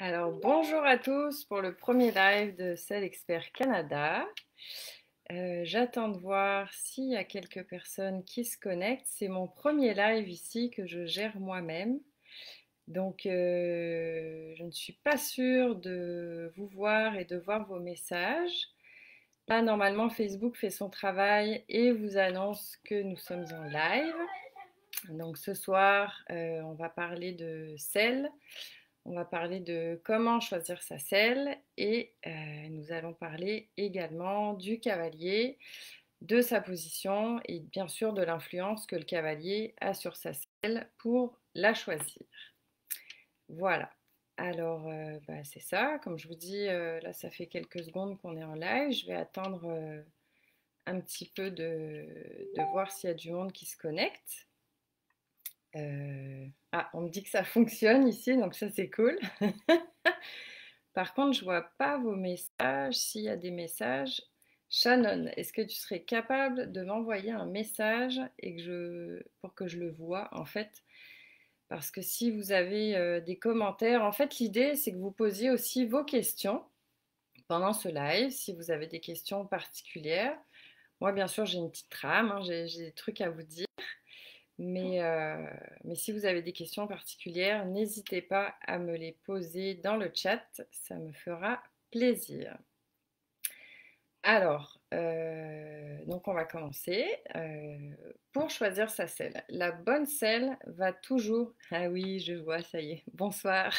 Alors, bonjour à tous pour le premier live de Selle Expert Canada. J'attends de voir s'il y a quelques personnes qui se connectent. C'est mon premier live ici que je gère moi-même. Donc, je ne suis pas sûre de vous voir et de voir vos messages. Là, normalement, Facebook fait son travail et vous annonce que nous sommes en live. Donc, ce soir, on va parler de Selle. On va parler de comment choisir sa selle et nous allons parler également du cavalier, de sa position et bien sûr de l'influence que le cavalier a sur sa selle pour la choisir. Voilà. Alors, c'est ça. Comme je vous dis, là, ça fait quelques secondes qu'on est en live. Je vais attendre un petit peu de voir s'il y a du monde qui se connecte. On me dit que ça fonctionne ici, donc ça c'est cool. Par contre, je vois pas vos messages. S'il y a des messages, Shannon, est-ce que tu serais capable de m'envoyer un message pour que je le vois en fait? Parce que si vous avez des commentaires, en fait, l'idée c'est que vous posiez aussi vos questions pendant ce live, si vous avez des questions particulières. Moi, bien sûr, j'ai une petite trame, hein, j'ai des trucs à vous dire. Mais si vous avez des questions particulières, n'hésitez pas à me les poser dans le chat, ça me fera plaisir. Alors, donc on va commencer. Pour choisir sa selle, la bonne selle va toujours... Ah oui, je vois, ça y est, bonsoir.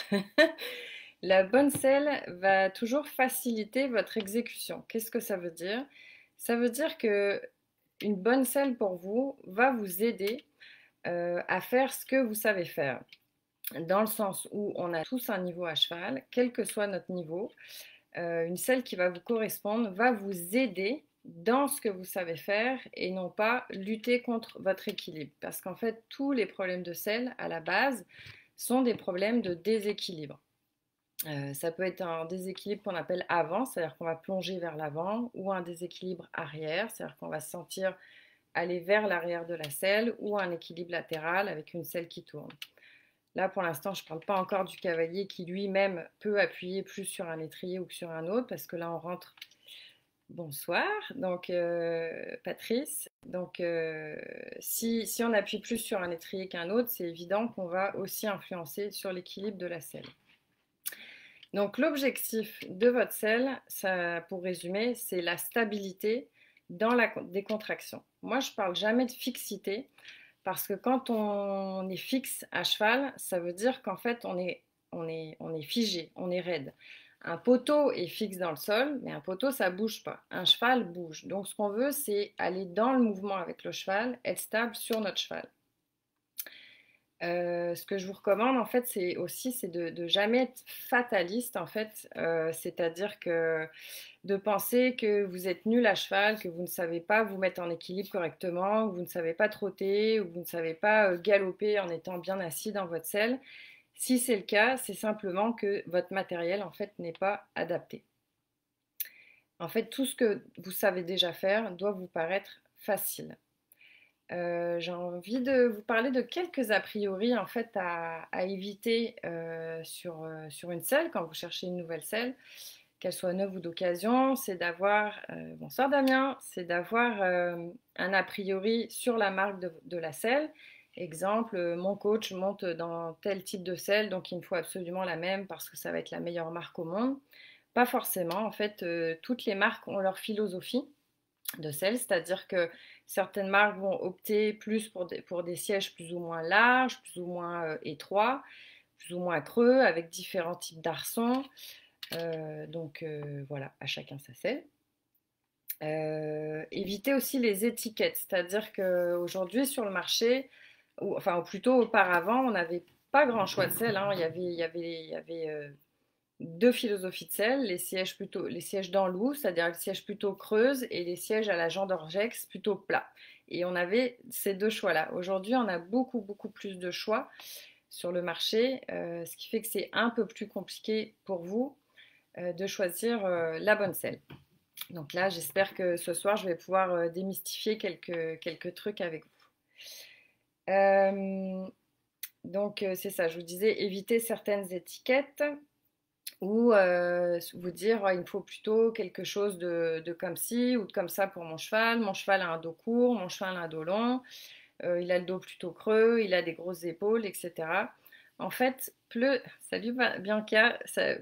La bonne selle va toujours faciliter votre exécution. Qu'est-ce que ça veut dire? Ça veut dire que une bonne selle pour vous va vous aider à faire ce que vous savez faire. Dans le sens où on a tous un niveau à cheval, quel que soit notre niveau, une selle qui va vous correspondre va vous aider dans ce que vous savez faire et non pas lutter contre votre équilibre. Parce qu'en fait, tous les problèmes de selle, à la base, sont des problèmes de déséquilibre. Ça peut être un déséquilibre qu'on appelle avant, c'est-à-dire qu'on va plonger vers l'avant, ou un déséquilibre arrière, c'est-à-dire qu'on va se sentir aller vers l'arrière de la selle, ou un équilibre latéral avec une selle qui tourne. Là, pour l'instant, je ne parle pas encore du cavalier qui lui-même peut appuyer plus sur un étrier ou que sur un autre, parce que là, on rentre... Bonsoir, donc Patrice. Donc, si on appuie plus sur un étrier qu'un autre, c'est évident qu'on va aussi influencer sur l'équilibre de la selle. Donc, l'objectif de votre selle, ça, pour résumer, c'est la stabilité dans la décontraction. Moi, je ne parle jamais de fixité, parce que quand on est fixe à cheval, ça veut dire qu'en fait, on est figé, on est raide. Un poteau est fixe dans le sol, mais un poteau, ça ne bouge pas. Un cheval bouge. Donc, ce qu'on veut, c'est aller dans le mouvement avec le cheval, être stable sur notre cheval. Ce que je vous recommande, en fait, c'est de jamais être fataliste, en fait. C'est-à-dire que de penser que vous êtes nul à cheval, que vous ne savez pas vous mettre en équilibre correctement, que vous ne savez pas trotter, ou que vous ne savez pas galoper en étant bien assis dans votre selle. Si c'est le cas, c'est simplement que votre matériel, en fait, n'est pas adapté. En fait, tout ce que vous savez déjà faire doit vous paraître facile. J'ai envie de vous parler de quelques a priori en fait à éviter sur une selle quand vous cherchez une nouvelle selle, qu'elle soit neuve ou d'occasion. C'est d'avoir, bonsoir Damien, c'est d'avoir un a priori sur la marque de la selle. Exemple, mon coach monte dans tel type de selle, donc il me faut absolument la même parce que ça va être la meilleure marque au monde. Pas forcément, en fait, toutes les marques ont leur philosophie de selle, c'est-à-dire que certaines marques vont opter plus pour des sièges plus ou moins larges, plus ou moins étroits, plus ou moins creux, avec différents types d'arçons. Voilà, à chacun sa selle. Évitez aussi les étiquettes, c'est-à-dire qu'aujourd'hui sur le marché, ou plutôt auparavant, on n'avait pas grand choix de selle, hein. Il y avait deux philosophies de selle, les sièges d'Anlou, c'est-à-dire les sièges plutôt creuses, et les sièges à la Jean d'Orgex plutôt plats. Et on avait ces deux choix-là. Aujourd'hui, on a beaucoup, beaucoup plus de choix sur le marché, ce qui fait que c'est un peu plus compliqué pour vous de choisir la bonne selle. Donc là, j'espère que ce soir, je vais pouvoir démystifier quelques trucs avec vous. Donc c'est ça, je vous disais, éviter certaines étiquettes. ou vous dire oh, il me faut plutôt quelque chose de comme ci ou de comme ça pour mon cheval a un dos court, mon cheval a un dos long, il a le dos plutôt creux, il a des grosses épaules, etc. En fait, salut Bianca,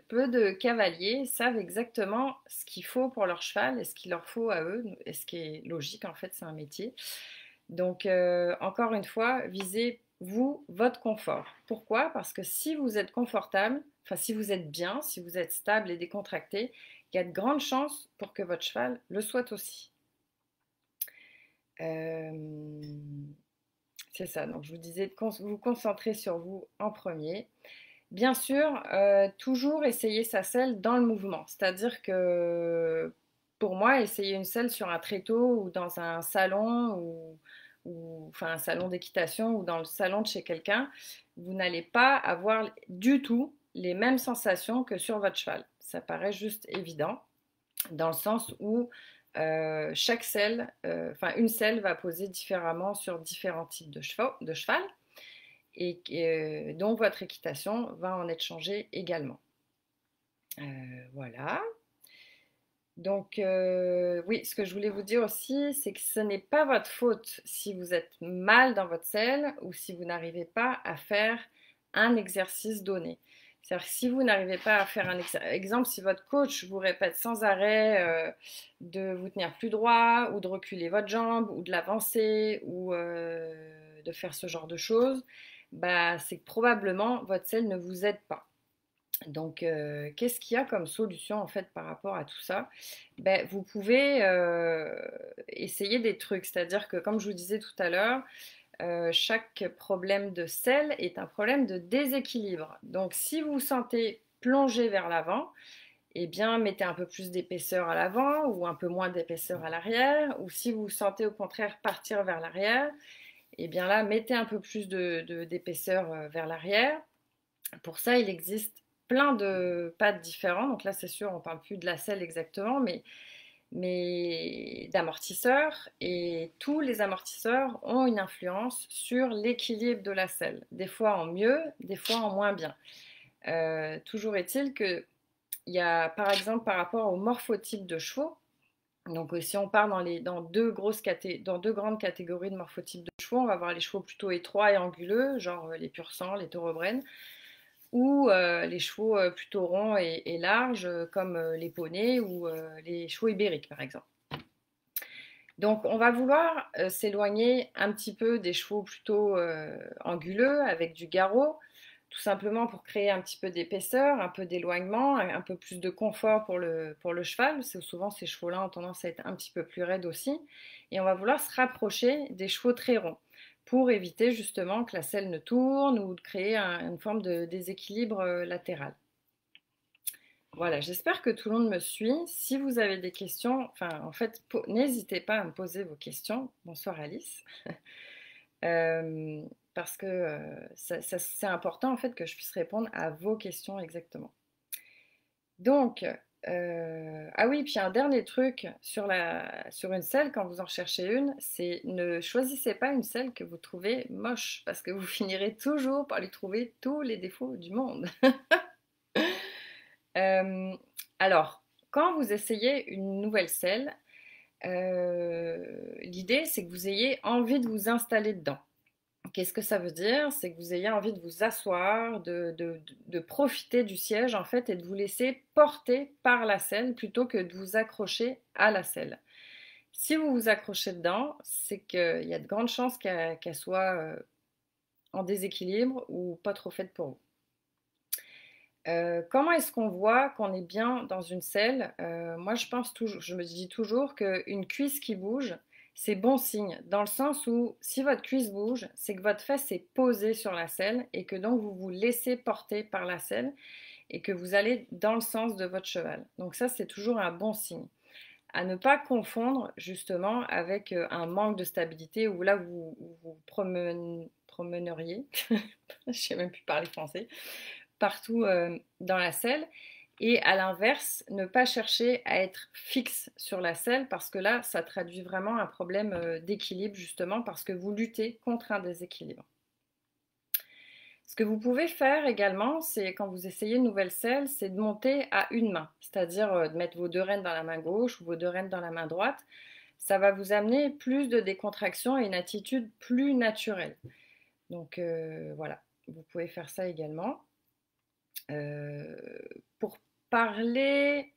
peu de cavaliers savent exactement ce qu'il faut pour leur cheval et ce qu'il leur faut à eux, et ce qui est logique en fait, c'est un métier. Donc, encore une fois, visez vous, votre confort. Pourquoi? Parce que si vous êtes confortable, enfin si vous êtes bien, si vous êtes stable et décontracté, il y a de grandes chances pour que votre cheval le soit aussi. Euh, c'est ça, donc je vous disais de vous concentrer sur vous en premier. Bien sûr, toujours essayer sa selle dans le mouvement. C'est-à-dire que pour moi, essayer une selle sur un tréteau ou dans un salon enfin un salon d'équitation ou dans le salon de chez quelqu'un, vous n'allez pas avoir du tout les mêmes sensations que sur votre cheval. Ça paraît juste évident dans le sens où chaque selle, enfin une selle va poser différemment sur différents types de cheval et dont votre équitation va en être changée également. Voilà. Donc, oui, ce que je voulais vous dire aussi, c'est que ce n'est pas votre faute si vous êtes mal dans votre selle ou si vous n'arrivez pas à faire un exercice donné. C'est-à-dire que si vous n'arrivez pas à faire un exemple, si votre coach vous répète sans arrêt de vous tenir plus droit ou de reculer votre jambe ou de l'avancer ou de faire ce genre de choses, bah, c'est que probablement votre selle ne vous aide pas. Donc, qu'est-ce qu'il y a comme solution en fait par rapport à tout ça? Ben, vous pouvez essayer des trucs, c'est-à-dire que comme je vous disais tout à l'heure, chaque problème de selle est un problème de déséquilibre. Donc, si vous vous sentez plonger vers l'avant, eh bien, mettez un peu plus d'épaisseur à l'avant ou un peu moins d'épaisseur à l'arrière. Ou si vous vous sentez au contraire partir vers l'arrière, eh bien là, mettez un peu plus d'épaisseur vers l'arrière. Pour ça, il existe plein de pattes différents. Donc là, c'est sûr, on ne parle plus de la selle exactement, mais d'amortisseurs. Et tous les amortisseurs ont une influence sur l'équilibre de la selle. Des fois en mieux, des fois en moins bien. Toujours est-il que il y a, par exemple, par rapport au morphotype de chevaux, donc si on part dans dans deux grandes catégories de morphotypes de chevaux, on va avoir les chevaux plutôt étroits et anguleux, genre les pur sang, les thoroughbreds, ou les chevaux plutôt ronds et larges, comme les poneys ou les chevaux ibériques, par exemple. Donc, on va vouloir s'éloigner un petit peu des chevaux plutôt anguleux, avec du garrot, tout simplement pour créer un petit peu d'épaisseur, un peu d'éloignement, un peu plus de confort pour le cheval. Souvent, ces chevaux-là ont tendance à être un petit peu plus raides aussi. Et on va vouloir se rapprocher des chevaux très ronds pour éviter justement que la selle ne tourne ou de créer une forme de déséquilibre latéral. Voilà, j'espère que tout le monde me suit. Si vous avez des questions, enfin, en fait, n'hésitez pas à me poser vos questions. Bonsoir Alice. Euh, Parce que c'est important en fait que je puisse répondre à vos questions exactement. Donc, ah oui, puis un dernier truc sur une selle, quand vous en cherchez une, c'est ne choisissez pas une selle que vous trouvez moche, parce que vous finirez toujours par lui trouver tous les défauts du monde. Euh, alors, quand vous essayez une nouvelle selle, l'idée c'est que vous ayez envie de vous installer dedans. Qu'est-ce que ça veut dire? C'est que vous ayez envie de vous asseoir, de profiter du siège en fait et de vous laisser porter par la selle plutôt que de vous accrocher à la selle. Si vous vous accrochez dedans, c'est qu'il y a de grandes chances qu'elle soit en déséquilibre ou pas trop faite pour vous. Comment est-ce qu'on voit qu'on est bien dans une selle? Moi, je me dis toujours qu'une cuisse qui bouge, c'est bon signe, dans le sens où si votre cuisse bouge, c'est que votre fesse est posée sur la selle et que donc vous vous laissez porter par la selle et que vous allez dans le sens de votre cheval. Donc ça, c'est toujours un bon signe. À ne pas confondre justement avec un manque de stabilité où là vous promeneriez, je ne sais même plus parler français, partout dans la selle. Et à l'inverse, ne pas chercher à être fixe sur la selle parce que là, ça traduit vraiment un problème d'équilibre justement parce que vous luttez contre un déséquilibre. Ce que vous pouvez faire également, c'est quand vous essayez une nouvelle selle, c'est de monter à une main, c'est-à-dire de mettre vos deux rênes dans la main gauche ou vos deux rênes dans la main droite. Ça va vous amener plus de décontraction et une attitude plus naturelle. Donc voilà, vous pouvez faire ça également. Pour parler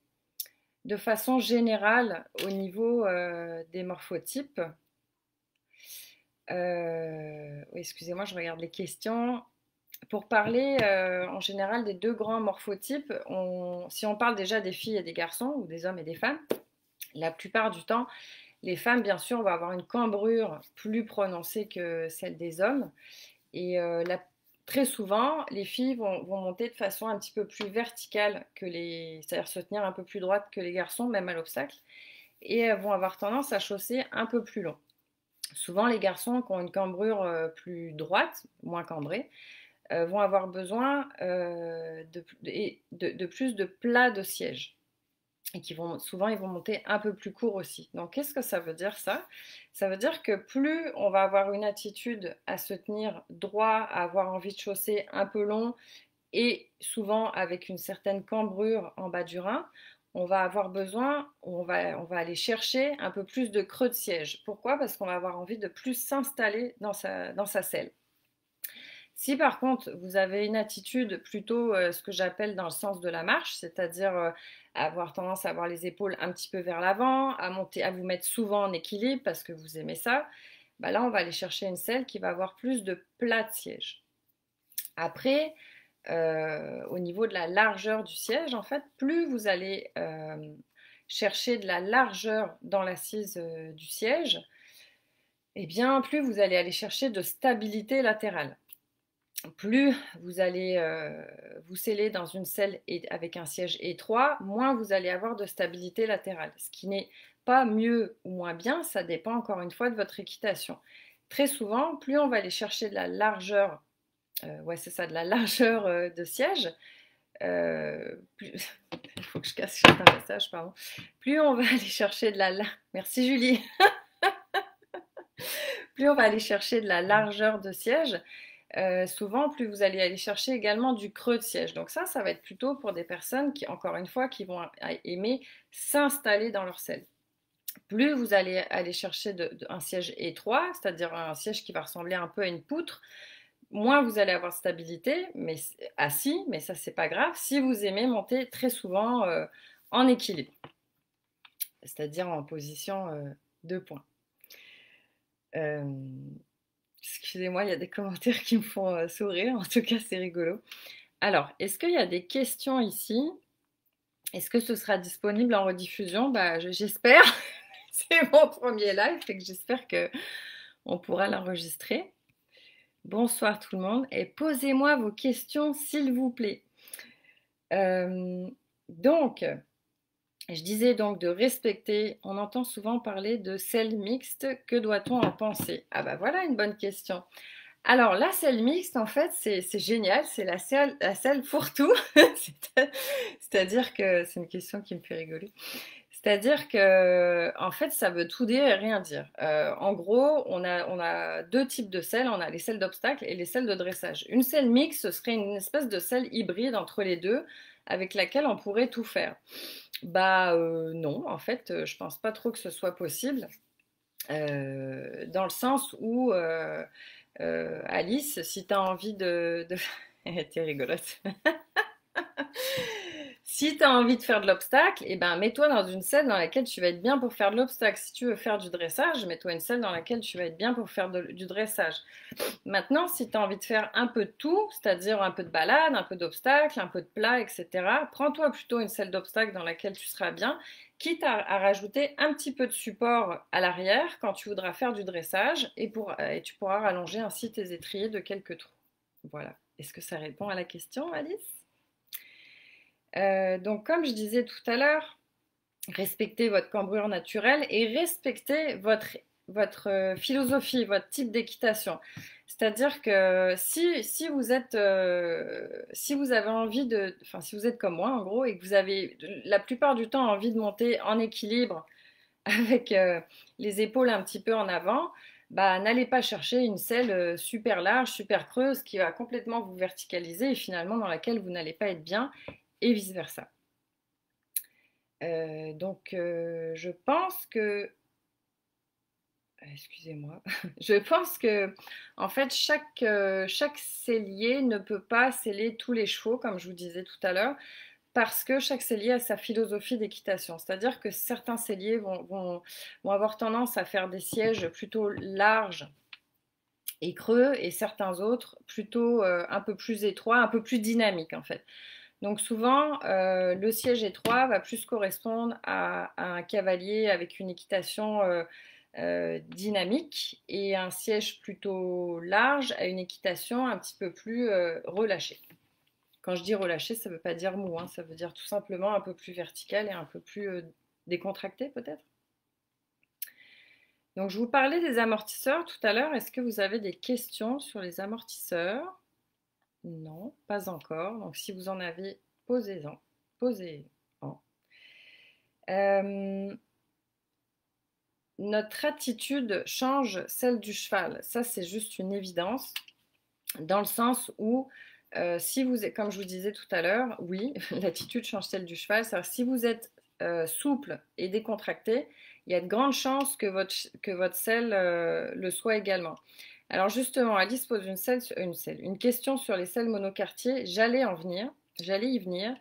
de façon générale au niveau des morphotypes, oui, excusez-moi, je regarde les questions. Pour parler en général des deux grands morphotypes, si on parle déjà des filles et des garçons, ou des hommes et des femmes, la plupart du temps, les femmes, bien sûr, vont avoir une cambrure plus prononcée que celle des hommes. Et très souvent, les filles vont monter de façon un petit peu plus verticale que c'est-à-dire se tenir un peu plus droite que les garçons, même à l'obstacle, et elles vont avoir tendance à chausser un peu plus long. Souvent, les garçons qui ont une cambrure plus droite, moins cambrée, vont avoir besoin de plus de plats de siège. Et souvent, ils vont monter un peu plus court aussi. Donc, qu'est-ce que ça veut dire ça? Ça veut dire que plus on va avoir une attitude à se tenir droit, à avoir envie de chausser un peu long, et souvent avec une certaine cambrure en bas du rein, on va avoir besoin, on va aller chercher un peu plus de creux de siège. Pourquoi? Parce qu'on va avoir envie de plus s'installer dans sa selle. Si par contre vous avez une attitude plutôt ce que j'appelle dans le sens de la marche, c'est-à-dire avoir tendance à avoir les épaules un petit peu vers l'avant, à vous mettre souvent en équilibre parce que vous aimez ça, bah là on va aller chercher une selle qui va avoir plus de plat de siège. Après, au niveau de la largeur du siège, en fait, plus vous allez chercher de la largeur dans l'assise du siège, et bien plus vous allez aller chercher de stabilité latérale. Plus vous allez vous sceller dans une selle avec un siège étroit, moins vous allez avoir de stabilité latérale. Ce qui n'est pas mieux ou moins bien, ça dépend encore une fois de votre équitation. Très souvent, plus on va aller chercher de la largeur, ouais c'est ça, de la largeur de siège, il faut que je casse un message, pardon. Plus on va aller chercher de la merci Julie. Plus on va aller chercher de la largeur de siège, souvent, plus vous allez aller chercher également du creux de siège. Donc ça va être plutôt pour des personnes qui, encore une fois, qui vont aimer s'installer dans leur selle. Plus vous allez aller chercher un siège étroit, c'est-à-dire un siège qui va ressembler un peu à une poutre, moins vous allez avoir de stabilité, mais assis, mais ça c'est pas grave, si vous aimez monter très souvent en équilibre, c'est-à-dire en position 2 points. Excusez-moi, il y a des commentaires qui me font sourire, en tout cas c'est rigolo. Alors, est-ce qu'il y a des questions ici? Est-ce que ce sera disponible en rediffusion? Bah, j'espère. C'est mon premier live, fait que j'espère qu'on pourra l'enregistrer. Bonsoir tout le monde et posez-moi vos questions s'il vous plaît. Donc, je disais donc de respecter, on entend souvent parler de selle mixte, que doit-on en penser? Ah bah voilà une bonne question. Alors la selle mixte en fait c'est génial, c'est la selle fourre-tout, c'est-à-dire que c'est une question qui me fait rigoler. C'est-à-dire que en fait ça veut tout dire et rien dire. En gros on a deux types de selles, on a les selles d'obstacle et les selles de dressage. Une selle mixte ce serait une espèce de selle hybride entre les deux avec laquelle on pourrait tout faire. Bah non, en fait je pense pas trop que ce soit possible dans le sens où Alice, si tu as envie de... T'es rigolote. Si tu as envie de faire de l'obstacle, eh ben, mets-toi dans une selle dans laquelle tu vas être bien pour faire de l'obstacle. Si tu veux faire du dressage, mets-toi une selle dans laquelle tu vas être bien pour faire du dressage. Maintenant, si tu as envie de faire un peu de tout, c'est-à-dire un peu de balade, un peu d'obstacle, un peu de plat, etc., prends-toi plutôt une selle d'obstacle dans laquelle tu seras bien, quitte à rajouter un petit peu de support à l'arrière quand tu voudras faire du dressage et tu pourras rallonger ainsi tes étriers de quelques trous. Voilà. Est-ce que ça répond à la question, Alice? Donc, comme je disais tout à l'heure, respectez votre cambrure naturelle et respectez votre philosophie, votre type d'équitation. C'est-à-dire que si vous avez envie enfin si vous êtes comme moi en gros et que vous avez la plupart du temps envie de monter en équilibre avec les épaules un petit peu en avant, bah, n'allez pas chercher une selle super large, super creuse qui va complètement vous verticaliser et finalement dans laquelle vous n'allez pas être bien et vice-versa. Je pense que excusez-moi. Je pense que, en fait, chaque sellier ne peut pas seller tous les chevaux, comme je vous disais tout à l'heure, parce que chaque sellier a sa philosophie d'équitation. C'est-à-dire que certains selliers vont avoir tendance à faire des sièges plutôt larges et creux, et certains autres plutôt un peu plus étroits, un peu plus dynamiques, en fait. Donc souvent, le siège étroit va plus correspondre à un cavalier avec une équitation dynamique et un siège plutôt large à une équitation un petit peu plus relâchée. Quand je dis relâchée, ça ne veut pas dire mou, hein, ça veut dire tout simplement un peu plus vertical et un peu plus décontracté peut-être. Donc je vous parlais des amortisseurs tout à l'heure. Est-ce que vous avez des questions sur les amortisseurs? Non, pas encore. Donc si vous en avez, posez-en. Posez-en. Notre attitude change celle du cheval. Ça, c'est juste une évidence, dans le sens où, si vous êtes, comme je vous disais tout à l'heure, oui, l'attitude change celle du cheval. C'est-à-dire, si vous êtes souple et décontracté, il y a de grandes chances que votre selle le soit également. Alors justement, Alice pose une question sur les selles monocartiers. J'allais y venir.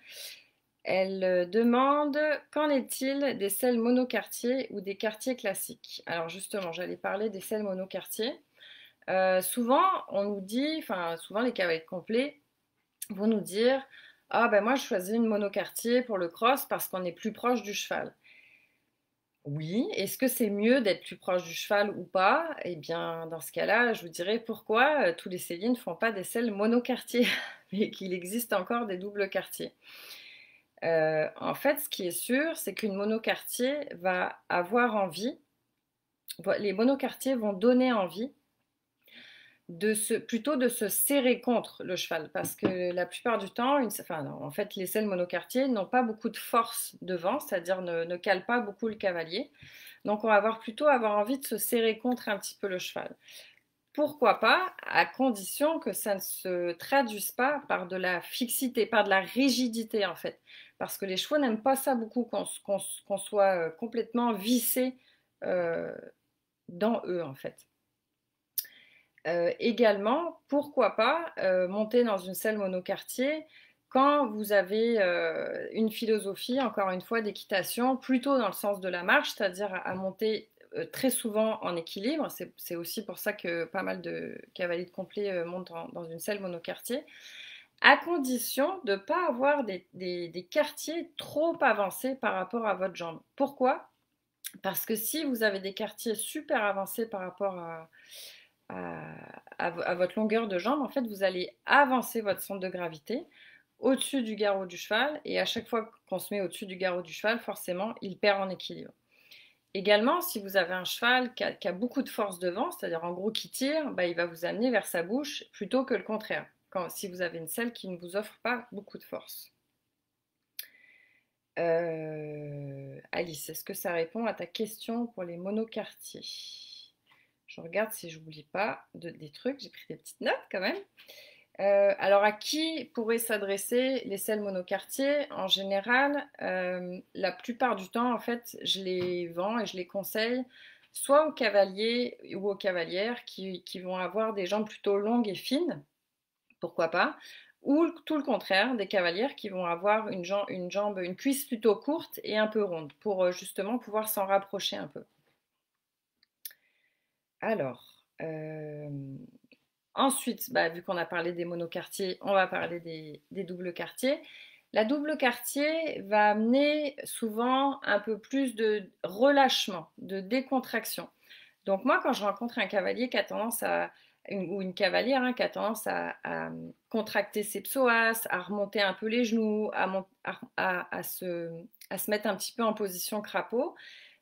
Elle demande qu'en est-il des selles monocartiers ou des quartiers classiques? Alors justement, j'allais parler des selles monocartiers. Souvent, on nous dit, enfin souvent les cavaliers complets vont nous dire, ah ben moi je choisis une monocartier pour le cross parce qu'on est plus proche du cheval. Oui, est-ce que c'est mieux d'être plus proche du cheval ou pas? Eh bien, dans ce cas-là, je vous dirais pourquoi tous les selliers ne font pas des selles monocartiers, mais qu'il existe encore des doubles quartiers. En fait, ce qui est sûr, c'est qu'une monocartier va avoir envie, les monocartiers vont donner envie plutôt de se serrer contre le cheval, parce que la plupart du temps, en fait, les selles monocartiers n'ont pas beaucoup de force devant, c'est-à-dire ne calent pas beaucoup le cavalier. Donc on va plutôt avoir envie de se serrer contre un petit peu le cheval. Pourquoi pas, à condition que ça ne se traduise pas par de la fixité, par de la rigidité en fait. Parce que les chevaux n'aiment pas ça beaucoup, qu'on soit complètement vissé euh, dans eux en fait. Également, pourquoi pas monter dans une selle monocartier quand vous avez une philosophie, encore une fois, d'équitation, plutôt dans le sens de la marche, c'est-à-dire à monter très souvent en équilibre. C'est aussi pour ça que pas mal de cavaliers de complet montent dans une selle monocartier, à condition de ne pas avoir des quartiers trop avancés par rapport à votre jambe. Pourquoi? Parce que si vous avez des quartiers super avancés par rapport à votre longueur de jambe, en fait, vous allez avancer votre centre de gravité au-dessus du garrot du cheval, et à chaque fois qu'on se met au-dessus du garrot du cheval, forcément, il perd en équilibre. Également, si vous avez un cheval qui a beaucoup de force devant, c'est-à-dire en gros qui tire, bah, il va vous amener vers sa bouche plutôt que le contraire, si vous avez une selle qui ne vous offre pas beaucoup de force. Alice, est-ce que ça répond à ta question pour les monocartiers? Je regarde si je n'oublie pas des trucs, j'ai pris des petites notes quand même. Alors, à qui pourraient s'adresser les selles monocartiers? En général, la plupart du temps, en fait, je les vends et je les conseille soit aux cavaliers ou aux cavalières qui vont avoir des jambes plutôt longues et fines, pourquoi pas, ou tout le contraire, des cavalières qui vont avoir une cuisse plutôt courte et un peu ronde, pour justement pouvoir s'en rapprocher un peu. Alors, ensuite, bah, vu qu'on a parlé des monocartiers, on va parler des doubles quartiers. La double quartier va amener souvent un peu plus de relâchement, de décontraction. Donc moi, quand je rencontre un cavalier qui a tendance ou une cavalière hein, qui a tendance à contracter ses psoas, à remonter un peu les genoux, à se mettre un petit peu en position crapaud,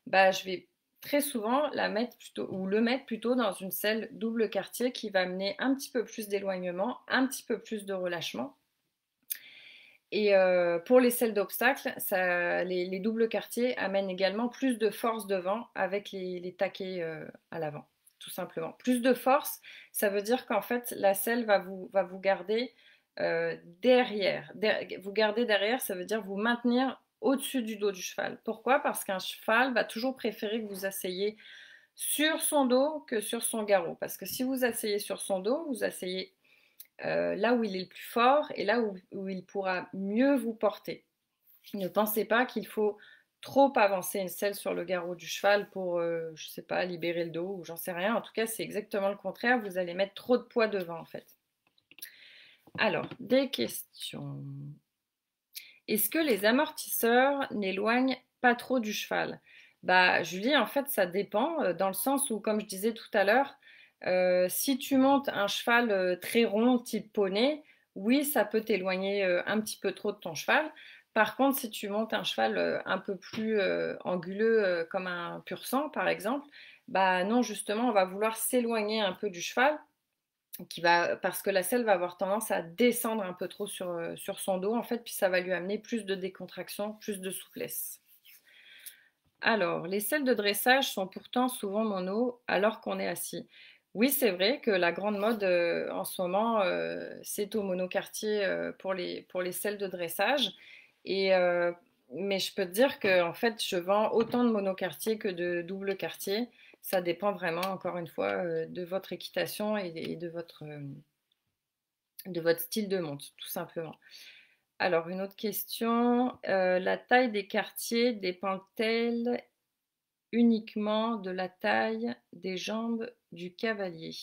bah, je vais très souvent le mettre plutôt dans une selle double quartier qui va amener un petit peu plus d'éloignement, un petit peu plus de relâchement. Et pour les selles d'obstacles, les doubles quartiers amènent également plus de force devant avec les taquets à l'avant. tout simplement. Plus de force, ça veut dire qu'en fait, la selle va vous garder derrière. Vous garder derrière, ça veut dire vous maintenir au-dessus du dos du cheval. Pourquoi? Parce qu'un cheval va toujours préférer que vous asseyez sur son dos que sur son garrot. Parce que si vous asseyez sur son dos, vous asseyez là où il est le plus fort et là où il pourra mieux vous porter. Ne pensez pas qu'il faut trop avancer une selle sur le garrot du cheval pour, je sais pas, libérer le dos ou j'en sais rien. En tout cas, c'est exactement le contraire. Vous allez mettre trop de poids devant en fait. Alors, des questions. Est-ce que les amortisseurs n'éloignent pas trop du cheval? Bah, Julie, en fait, ça dépend, dans le sens où, comme je disais tout à l'heure, si tu montes un cheval très rond, type poney, oui, ça peut t'éloigner un petit peu trop de ton cheval. Par contre, si tu montes un cheval un peu plus anguleux, comme un pur sang, par exemple, bah non, justement, on va vouloir s'éloigner un peu du cheval parce que la selle va avoir tendance à descendre un peu trop sur son dos en fait, puis ça va lui amener plus de décontraction, plus de souplesse. Alors, les selles de dressage sont pourtant souvent mono alors qu'on est assis. Oui, c'est vrai que la grande mode en ce moment, c'est au monocartier pour les selles de dressage. Et, mais je peux te dire que en fait, je vends autant de monocartier que de double quartier. Ça dépend vraiment, encore une fois, de votre équitation et de votre style de monte, tout simplement. Alors, une autre question. La taille des quartiers dépend-elle uniquement de la taille des jambes du cavalier?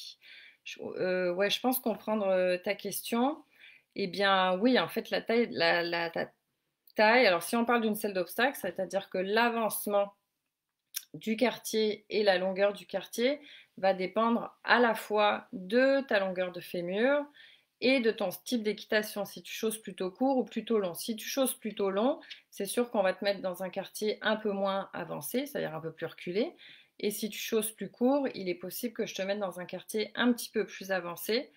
Ouais, je pense comprendre ta question. Eh bien, oui, en fait, ta taille, alors si on parle d'une selle d'obstacle, c'est-à-dire que l'avancement du quartier et la longueur du quartier va dépendre à la fois de ta longueur de fémur et de ton type d'équitation, si tu choses plutôt court ou plutôt long. Si tu choses plutôt long, c'est sûr qu'on va te mettre dans un quartier un peu moins avancé, c'est-à-dire un peu plus reculé. Et si tu choses plus court, il est possible que je te mette dans un quartier un petit peu plus avancé.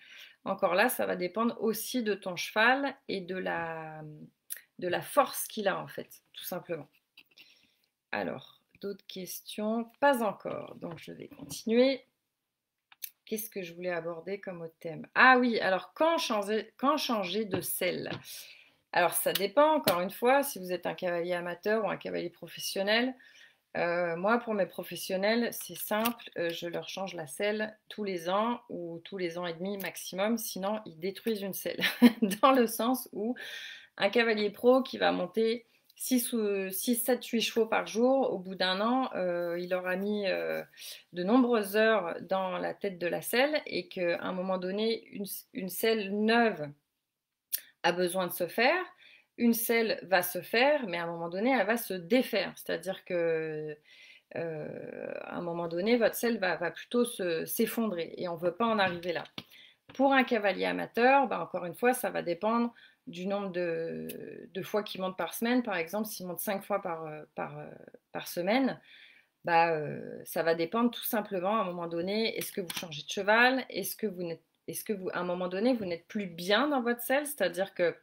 Encore là, ça va dépendre aussi de ton cheval et de la force qu'il a en fait, tout simplement. Alors, d'autres questions? Pas encore, donc je vais continuer. Qu'est-ce que je voulais aborder comme autre thème? Ah oui, alors quand changer de selle? Alors ça dépend, encore une fois, si vous êtes un cavalier amateur ou un cavalier professionnel. Moi, pour mes professionnels, c'est simple, je leur change la selle tous les ans ou tous les ans et demi maximum, sinon ils détruisent une selle. Dans le sens où un cavalier pro qui va monter 6, 7, 8 chevaux par jour, au bout d'un an, il aura mis de nombreuses heures dans la tête de la selle et qu'à un moment donné, une selle neuve a besoin de se faire. Une selle va se faire, mais à un moment donné, elle va se défaire. C'est-à-dire que à un moment donné, votre selle va plutôt s'effondrer et on ne veut pas en arriver là. Pour un cavalier amateur, bah, encore une fois, ça va dépendre du nombre de fois qu'il monte par semaine. Par exemple, s'il monte 5 fois par semaine, bah, ça va dépendre tout simplement à un moment donné, est-ce que vous changez de cheval? Est-ce que vous, à un moment donné, vous n'êtes plus bien dans votre selle? C'est-à-dire que,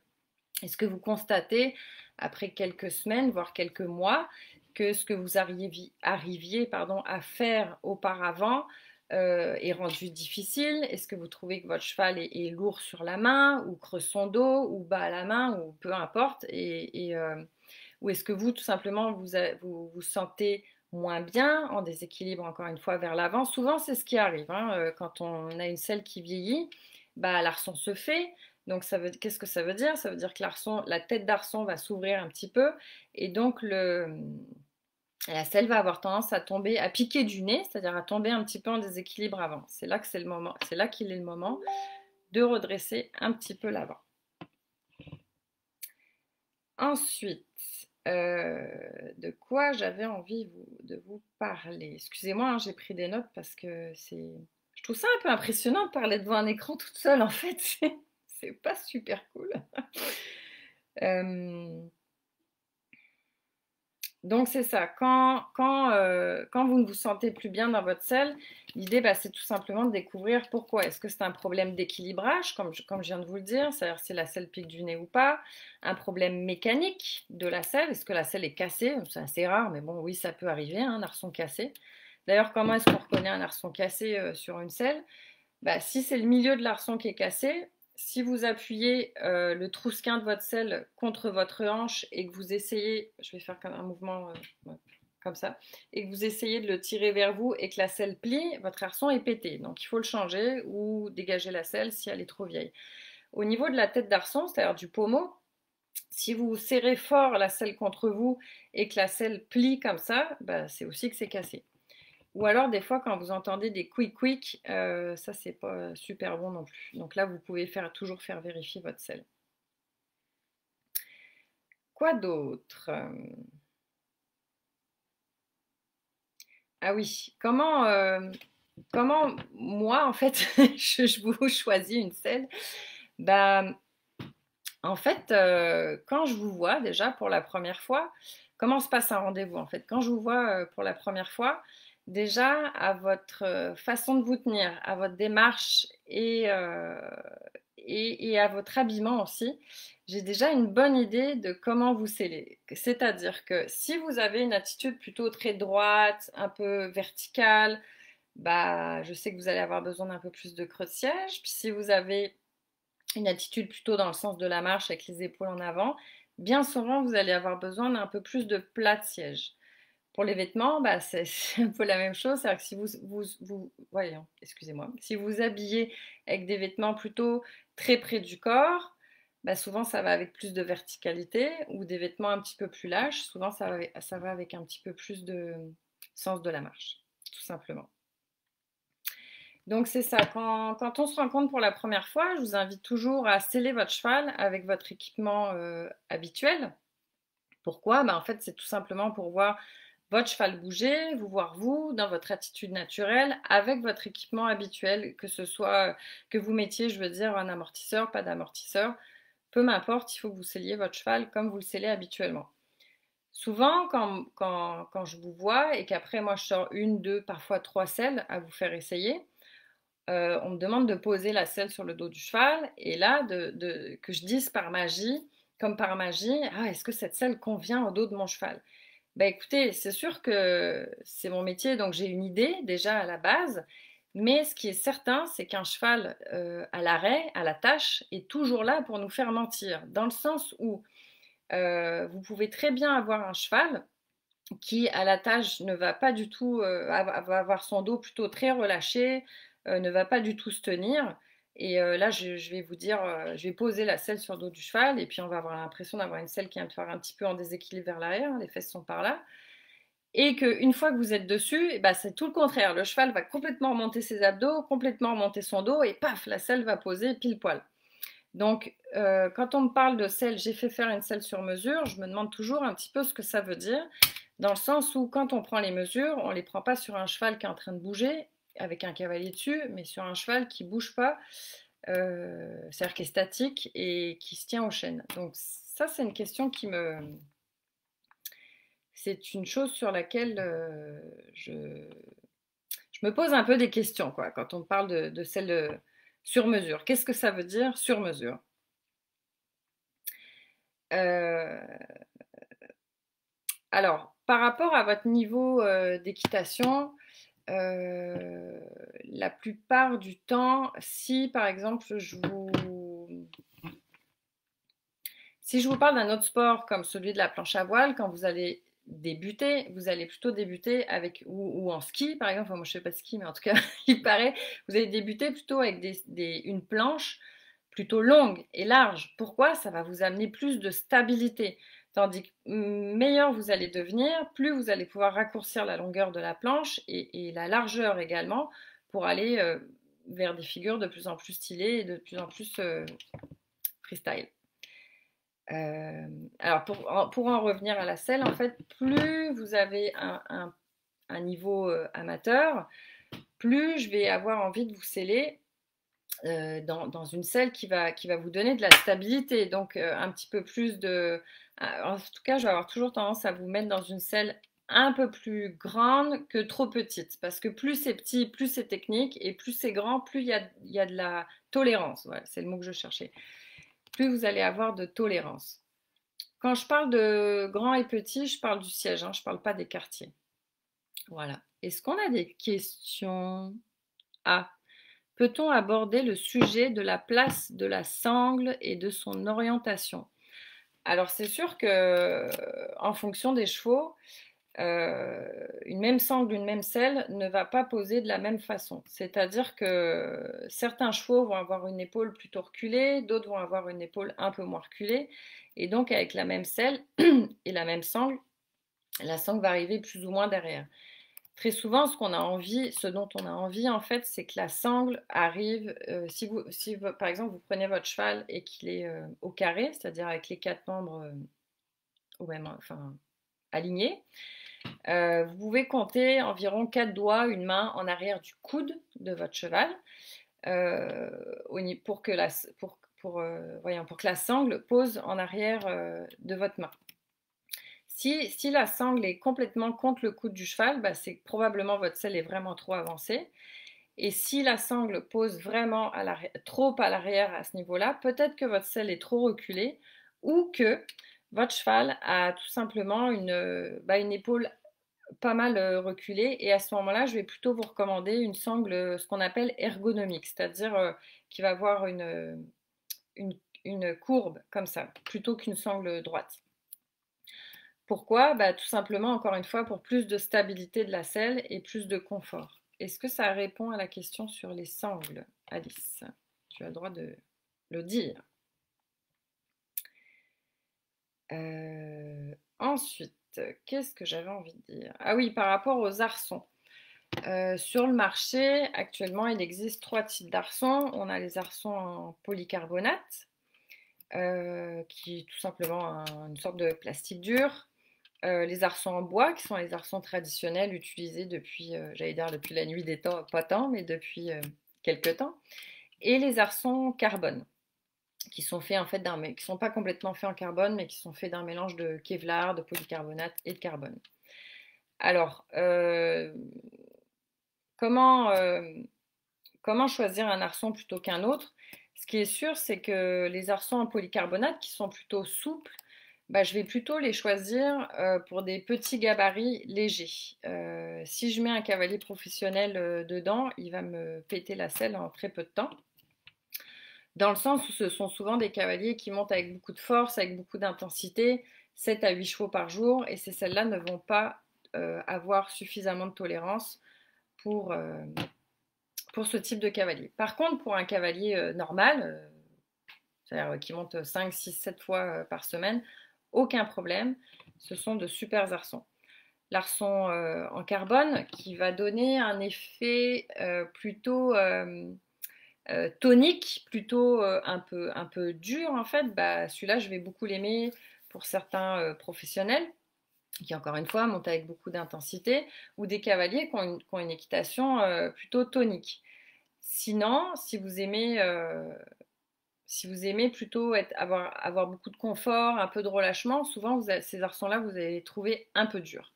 est-ce que vous constatez, après quelques semaines, voire quelques mois, que ce que vous arriviez à faire auparavant est rendu difficile? Est-ce que vous trouvez que votre cheval est lourd sur la main, ou creuse son dos, ou bas à la main, ou peu importe, ou est-ce que vous, tout simplement, vous sentez moins bien, en déséquilibre encore une fois vers l'avant? Souvent, c'est ce qui arrive, hein, quand on a une selle qui vieillit, bah, l'arçon se fait. Donc, qu'est-ce que ça veut dire? Ça veut dire que la tête d'arçon va s'ouvrir un petit peu, et donc la selle va avoir tendance à tomber, à piquer du nez, c'est-à-dire à tomber un petit peu en déséquilibre avant. C'est là qu'il est le moment de redresser un petit peu l'avant. Ensuite, de quoi j'avais envie de vous parler? Excusez-moi, hein, j'ai pris des notes parce que je trouve ça un peu impressionnant de parler devant un écran toute seule, en fait. C'est pas super cool. Donc c'est ça, quand vous ne vous sentez plus bien dans votre selle, l'idée c'est tout simplement de découvrir pourquoi. Est-ce que c'est un problème d'équilibrage, comme je viens de vous le dire, c'est-à-dire si la selle pique du nez ou pas, un problème mécanique de la selle, est-ce que la selle est cassée? C'est assez rare, mais bon oui, ça peut arriver, un arçon cassé. D'ailleurs, comment est-ce qu'on reconnaît un arçon cassé sur une selle? Bah, si c'est le milieu de l'arçon qui est cassé, si vous appuyez le trousquin de votre selle contre votre hanche et que vous essayez, je vais faire comme un mouvement ouais, comme ça, et que vous essayez de le tirer vers vous et que la selle plie, votre arçon est pété. Donc il faut le changer ou dégager la selle si elle est trop vieille. Au niveau de la tête d'arçon, c'est-à-dire du pommeau, si vous serrez fort la selle contre vous et que la selle plie comme ça, bah, c'est aussi que c'est cassé. Ou alors, des fois, quand vous entendez des quick, ça, c'est pas super bon non plus. Donc là, vous pouvez toujours faire vérifier votre selle. Quoi d'autre? Ah oui, comment moi, en fait, je vous choisis une selle? Bah, en fait, quand je vous vois déjà pour la première fois, comment se passe un rendez-vous en fait? Quand je vous vois pour la première fois, déjà à votre façon de vous tenir, à votre démarche et à votre habillement aussi, j'ai déjà une bonne idée de comment vous scellez. C'est-à-dire que si vous avez une attitude plutôt très droite, un peu verticale, bah, je sais que vous allez avoir besoin d'un peu plus de creux de siège. Puis si vous avez une attitude plutôt dans le sens de la marche avec les épaules en avant, bien souvent vous allez avoir besoin d'un peu plus de plat de siège. Pour les vêtements, bah, c'est un peu la même chose, c'est-à-dire que si voyons, excusez-moi, si vous habillez avec des vêtements plutôt très près du corps, bah, souvent ça va avec plus de verticalité, ou des vêtements un petit peu plus lâches, souvent ça va avec un petit peu plus de sens de la marche, tout simplement. Donc c'est ça, quand on se rencontre pour la première fois, je vous invite toujours à sceller votre cheval avec votre équipement habituel. Pourquoi? En fait, c'est tout simplement pour voir votre cheval bouger, vous voir vous, dans votre attitude naturelle, avec votre équipement habituel, que ce soit que vous mettiez, je veux dire, un amortisseur, pas d'amortisseur, peu m'importe, il faut que vous scelliez votre cheval comme vous le scellez habituellement. Souvent, quand je vous vois et qu'après moi je sors une, deux, parfois trois selles à vous faire essayer, on me demande de poser la selle sur le dos du cheval et là, que je dise par magie, comme par magie, ah, est-ce que cette selle convient au dos de mon cheval? Bah écoutez, c'est sûr que c'est mon métier, donc j'ai une idée déjà à la base, mais ce qui est certain, c'est qu'un cheval à l'arrêt, à la tâche, est toujours là pour nous faire mentir, dans le sens où vous pouvez très bien avoir un cheval qui, à la tâche, ne va pas du tout, va avoir son dos plutôt très relâché, ne va pas du tout se tenir. Et là, je vais vous dire, je vais poser la selle sur le dos du cheval, et puis on va avoir l'impression d'avoir une selle qui vient de faire un petit peu en déséquilibre vers l'arrière, les fesses sont par là. Et qu'une fois que vous êtes dessus, eh ben, c'est tout le contraire. Le cheval va complètement remonter ses abdos, complètement remonter son dos, et paf, la selle va poser pile poil. Donc, quand on me parle de selle, j'ai fait faire une selle sur mesure, je me demande toujours un petit peu ce que ça veut dire, dans le sens où quand on prend les mesures, on ne les prend pas sur un cheval qui est en train de bouger, avec un cavalier dessus, mais sur un cheval qui ne bouge pas, c'est-à-dire qui est statique et qui se tient aux chaînes. Donc ça, c'est une question qui me... C'est une chose sur laquelle je me pose un peu des questions, quoi, quand on parle de selle sur mesure. Qu'est-ce que ça veut dire sur mesure? Euh, alors, par rapport à votre niveau d'équitation, la plupart du temps, si par exemple si je vous parle d'un autre sport comme celui de la planche à voile, quand vous allez débuter, vous allez plutôt débuter avec, ou en ski par exemple, enfin, moi je ne fais pas de ski, mais en tout cas, il paraît, vous allez débuter plutôt avec une planche plutôt longue et large. Pourquoi? Ça va vous amener plus de stabilité. Tandis que meilleur vous allez devenir, plus vous allez pouvoir raccourcir la longueur de la planche et la largeur également pour aller vers des figures de plus en plus stylées et de plus en plus freestyle. Alors pour en revenir à la selle, en fait, plus vous avez un niveau amateur, plus je vais avoir envie de vous sceller dans une selle qui va vous donner de la stabilité, donc un petit peu plus de... En tout cas, je vais avoir toujours tendance à vous mettre dans une selle un peu plus grande que trop petite, parce que plus c'est petit, plus c'est technique, et plus c'est grand, plus il y a de la tolérance, voilà, c'est le mot que je cherchais, plus vous allez avoir de tolérance. Quand je parle de grand et petit, je parle du siège, hein, je ne parle pas des quartiers. Voilà. Est-ce qu'on a des questions? Ah, peut-on aborder le sujet de la place de la sangle et de son orientation? Alors c'est sûr que en fonction des chevaux, une même sangle, une même selle ne va pas poser de la même façon. C'est-à-dire que certains chevaux vont avoir une épaule plutôt reculée, d'autres vont avoir une épaule un peu moins reculée. Et donc avec la même selle et la même sangle, la sangle va arriver plus ou moins derrière. Très souvent, ce dont on a envie en fait, c'est que la sangle arrive. Si par exemple vous prenez votre cheval et qu'il est au carré, c'est-à-dire avec les quatre membres au même, enfin, alignés, vous pouvez compter environ 4 doigts, une main en arrière du coude de votre cheval euh, pour que pour que la sangle pose en arrière de votre main. Si la sangle est complètement contre le coude du cheval, bah, c'est que probablement votre selle est vraiment trop avancée. Et si la sangle pose vraiment trop à l'arrière à ce niveau-là, peut-être que votre selle est trop reculée ou que votre cheval a tout simplement une épaule pas mal reculée. Et à ce moment-là, je vais plutôt vous recommander une sangle, ce qu'on appelle ergonomique, c'est-à-dire qui va avoir une, une courbe comme ça, plutôt qu'une sangle droite. Pourquoi? Bah, tout simplement, encore une fois, pour plus de stabilité de la selle et plus de confort. Est-ce que ça répond à la question sur les sangles, Alice? Tu as le droit de le dire. Ensuite, qu'est-ce que j'avais envie de dire? Ah oui, par rapport aux arçons. Sur le marché, actuellement, il existe 3 types d'arçons. On a les arçons en polycarbonate, qui est tout simplement une sorte de plastique dur. Les arçons en bois, qui sont les arçons traditionnels utilisés depuis, j'allais dire depuis la nuit des temps, pas tant, mais depuis quelques temps. Et les arçons carbone, qui sont faits en fait qui sont pas complètement faits en carbone, mais qui sont faits d'un mélange de Kevlar, de polycarbonate et de carbone. Alors, comment, comment choisir un arçon plutôt qu'un autre? Ce qui est sûr, c'est que les arçons en polycarbonate, qui sont plutôt souples, bah, je vais plutôt les choisir pour des petits gabarits légers. Si je mets un cavalier professionnel dedans, il va me péter la selle en très peu de temps. Dans le sens où ce sont souvent des cavaliers qui montent avec beaucoup de force, avec beaucoup d'intensité, 7 à 8 chevaux par jour, et ces selles-là ne vont pas avoir suffisamment de tolérance pour, euh, pour ce type de cavalier. Par contre, pour un cavalier normal, c'est-à-dire qui monte 5, 6, 7 fois par semaine, aucun problème. Ce sont de super arçons. L'arçon en carbone qui va donner un effet plutôt tonique, plutôt un peu dur en fait. Bah, celui-là, je vais beaucoup l'aimer pour certains professionnels qui, encore une fois, montent avec beaucoup d'intensité, ou des cavaliers qui ont une équitation plutôt tonique. Sinon, si vous aimez plutôt avoir beaucoup de confort, un peu de relâchement, souvent ces arçons-là, vous allez les trouver un peu durs.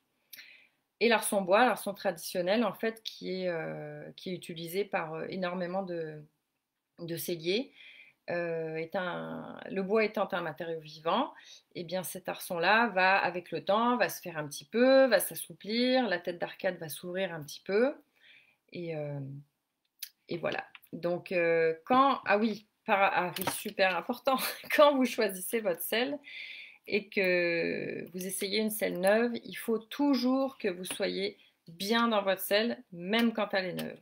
Et l'arçon bois, l'arçon traditionnel, en fait, qui est utilisé par énormément de celliers, le bois étant un matériau vivant, et bien cet arçon-là va, avec le temps, va se faire un petit peu, va s'assouplir, la tête d'arcade va s'ouvrir un petit peu, et, euh, et voilà. Donc, ah oui, super important, quand vous choisissez votre selle et que vous essayez une selle neuve, il faut toujours que vous soyez bien dans votre selle, même quand elle est neuve.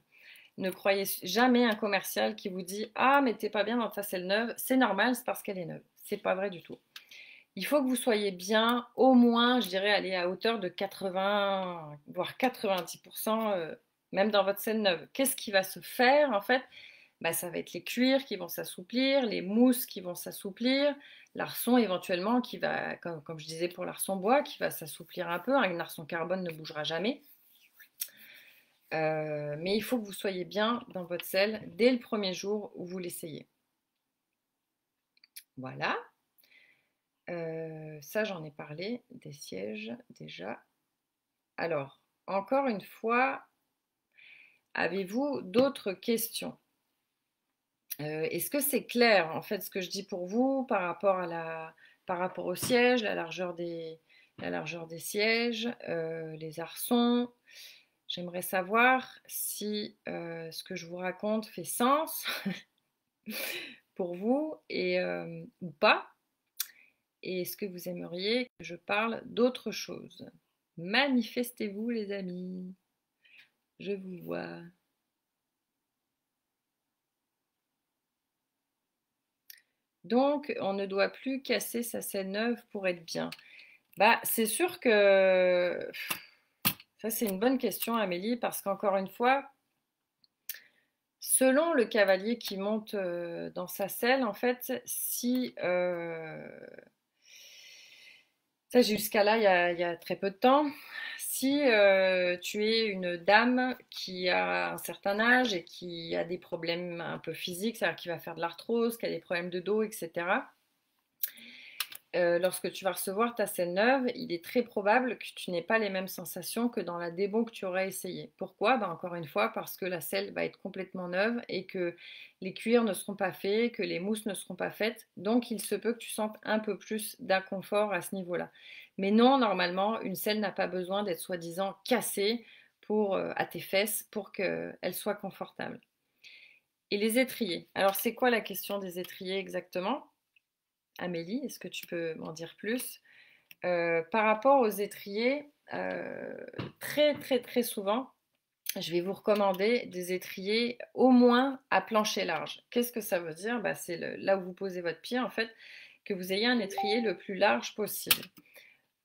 Ne croyez jamais un commercial qui vous dit ah mais t'es pas bien dans ta selle neuve, c'est normal, c'est parce qu'elle est neuve. C'est pas vrai du tout. Il faut que vous soyez bien, au moins, je dirais, aller à hauteur de 80, voire 90%, même dans votre selle neuve. Qu'est-ce qui va se faire en fait? Bah, ça va être les cuirs qui vont s'assouplir, les mousses qui vont s'assouplir, l'arçon éventuellement qui va, comme je disais pour l'arçon bois, qui va s'assouplir un peu. Un arçon carbone ne bougera jamais. Mais il faut que vous soyez bien dans votre selle dès le premier jour où vous l'essayez. Voilà. Ça, j'en ai parlé des sièges déjà. Alors, encore une fois, avez-vous d'autres questions? Est-ce que c'est clair en fait ce que je dis pour vous par rapport au siège, la largeur des sièges, les arçons? J'aimerais savoir si ce que je vous raconte fait sens pour vous ou pas. Et est-ce que vous aimeriez que je parle d'autre chose? Manifestez-vous, les amis. Je vous vois. Donc, on ne doit plus casser sa selle neuve pour être bien. Bah, c'est sûr que ça, c'est une bonne question, Amélie, parce qu'encore une fois, selon le cavalier qui monte dans sa selle, en fait, si ça, jusqu'à là, il y a très peu de temps. Si tu es une dame qui a un certain âge et qui a des problèmes un peu physiques, c'est-à-dire qui va faire de l'arthrose, qui a des problèmes de dos, etc., lorsque tu vas recevoir ta selle neuve, il est très probable que tu n'aies pas les mêmes sensations que dans la débo que tu aurais essayé. Pourquoi? Ben, encore une fois, parce que la selle va être complètement neuve et que les cuirs ne seront pas faits, que les mousses ne seront pas faites. Donc, il se peut que tu sentes un peu plus d'inconfort à ce niveau-là. Mais non, normalement, une selle n'a pas besoin d'être soi-disant cassée à tes fesses pour qu'elle soit confortable. Et les étriers. Alors, c'est quoi la question des étriers exactement? Amélie, est-ce que tu peux m'en dire plus? Par rapport aux étriers, très très très souvent, je vais vous recommander des étriers au moins à plancher large. Qu'est-ce que ça veut dire? Bah, c'est là où vous posez votre pied, en fait, que vous ayez un étrier le plus large possible.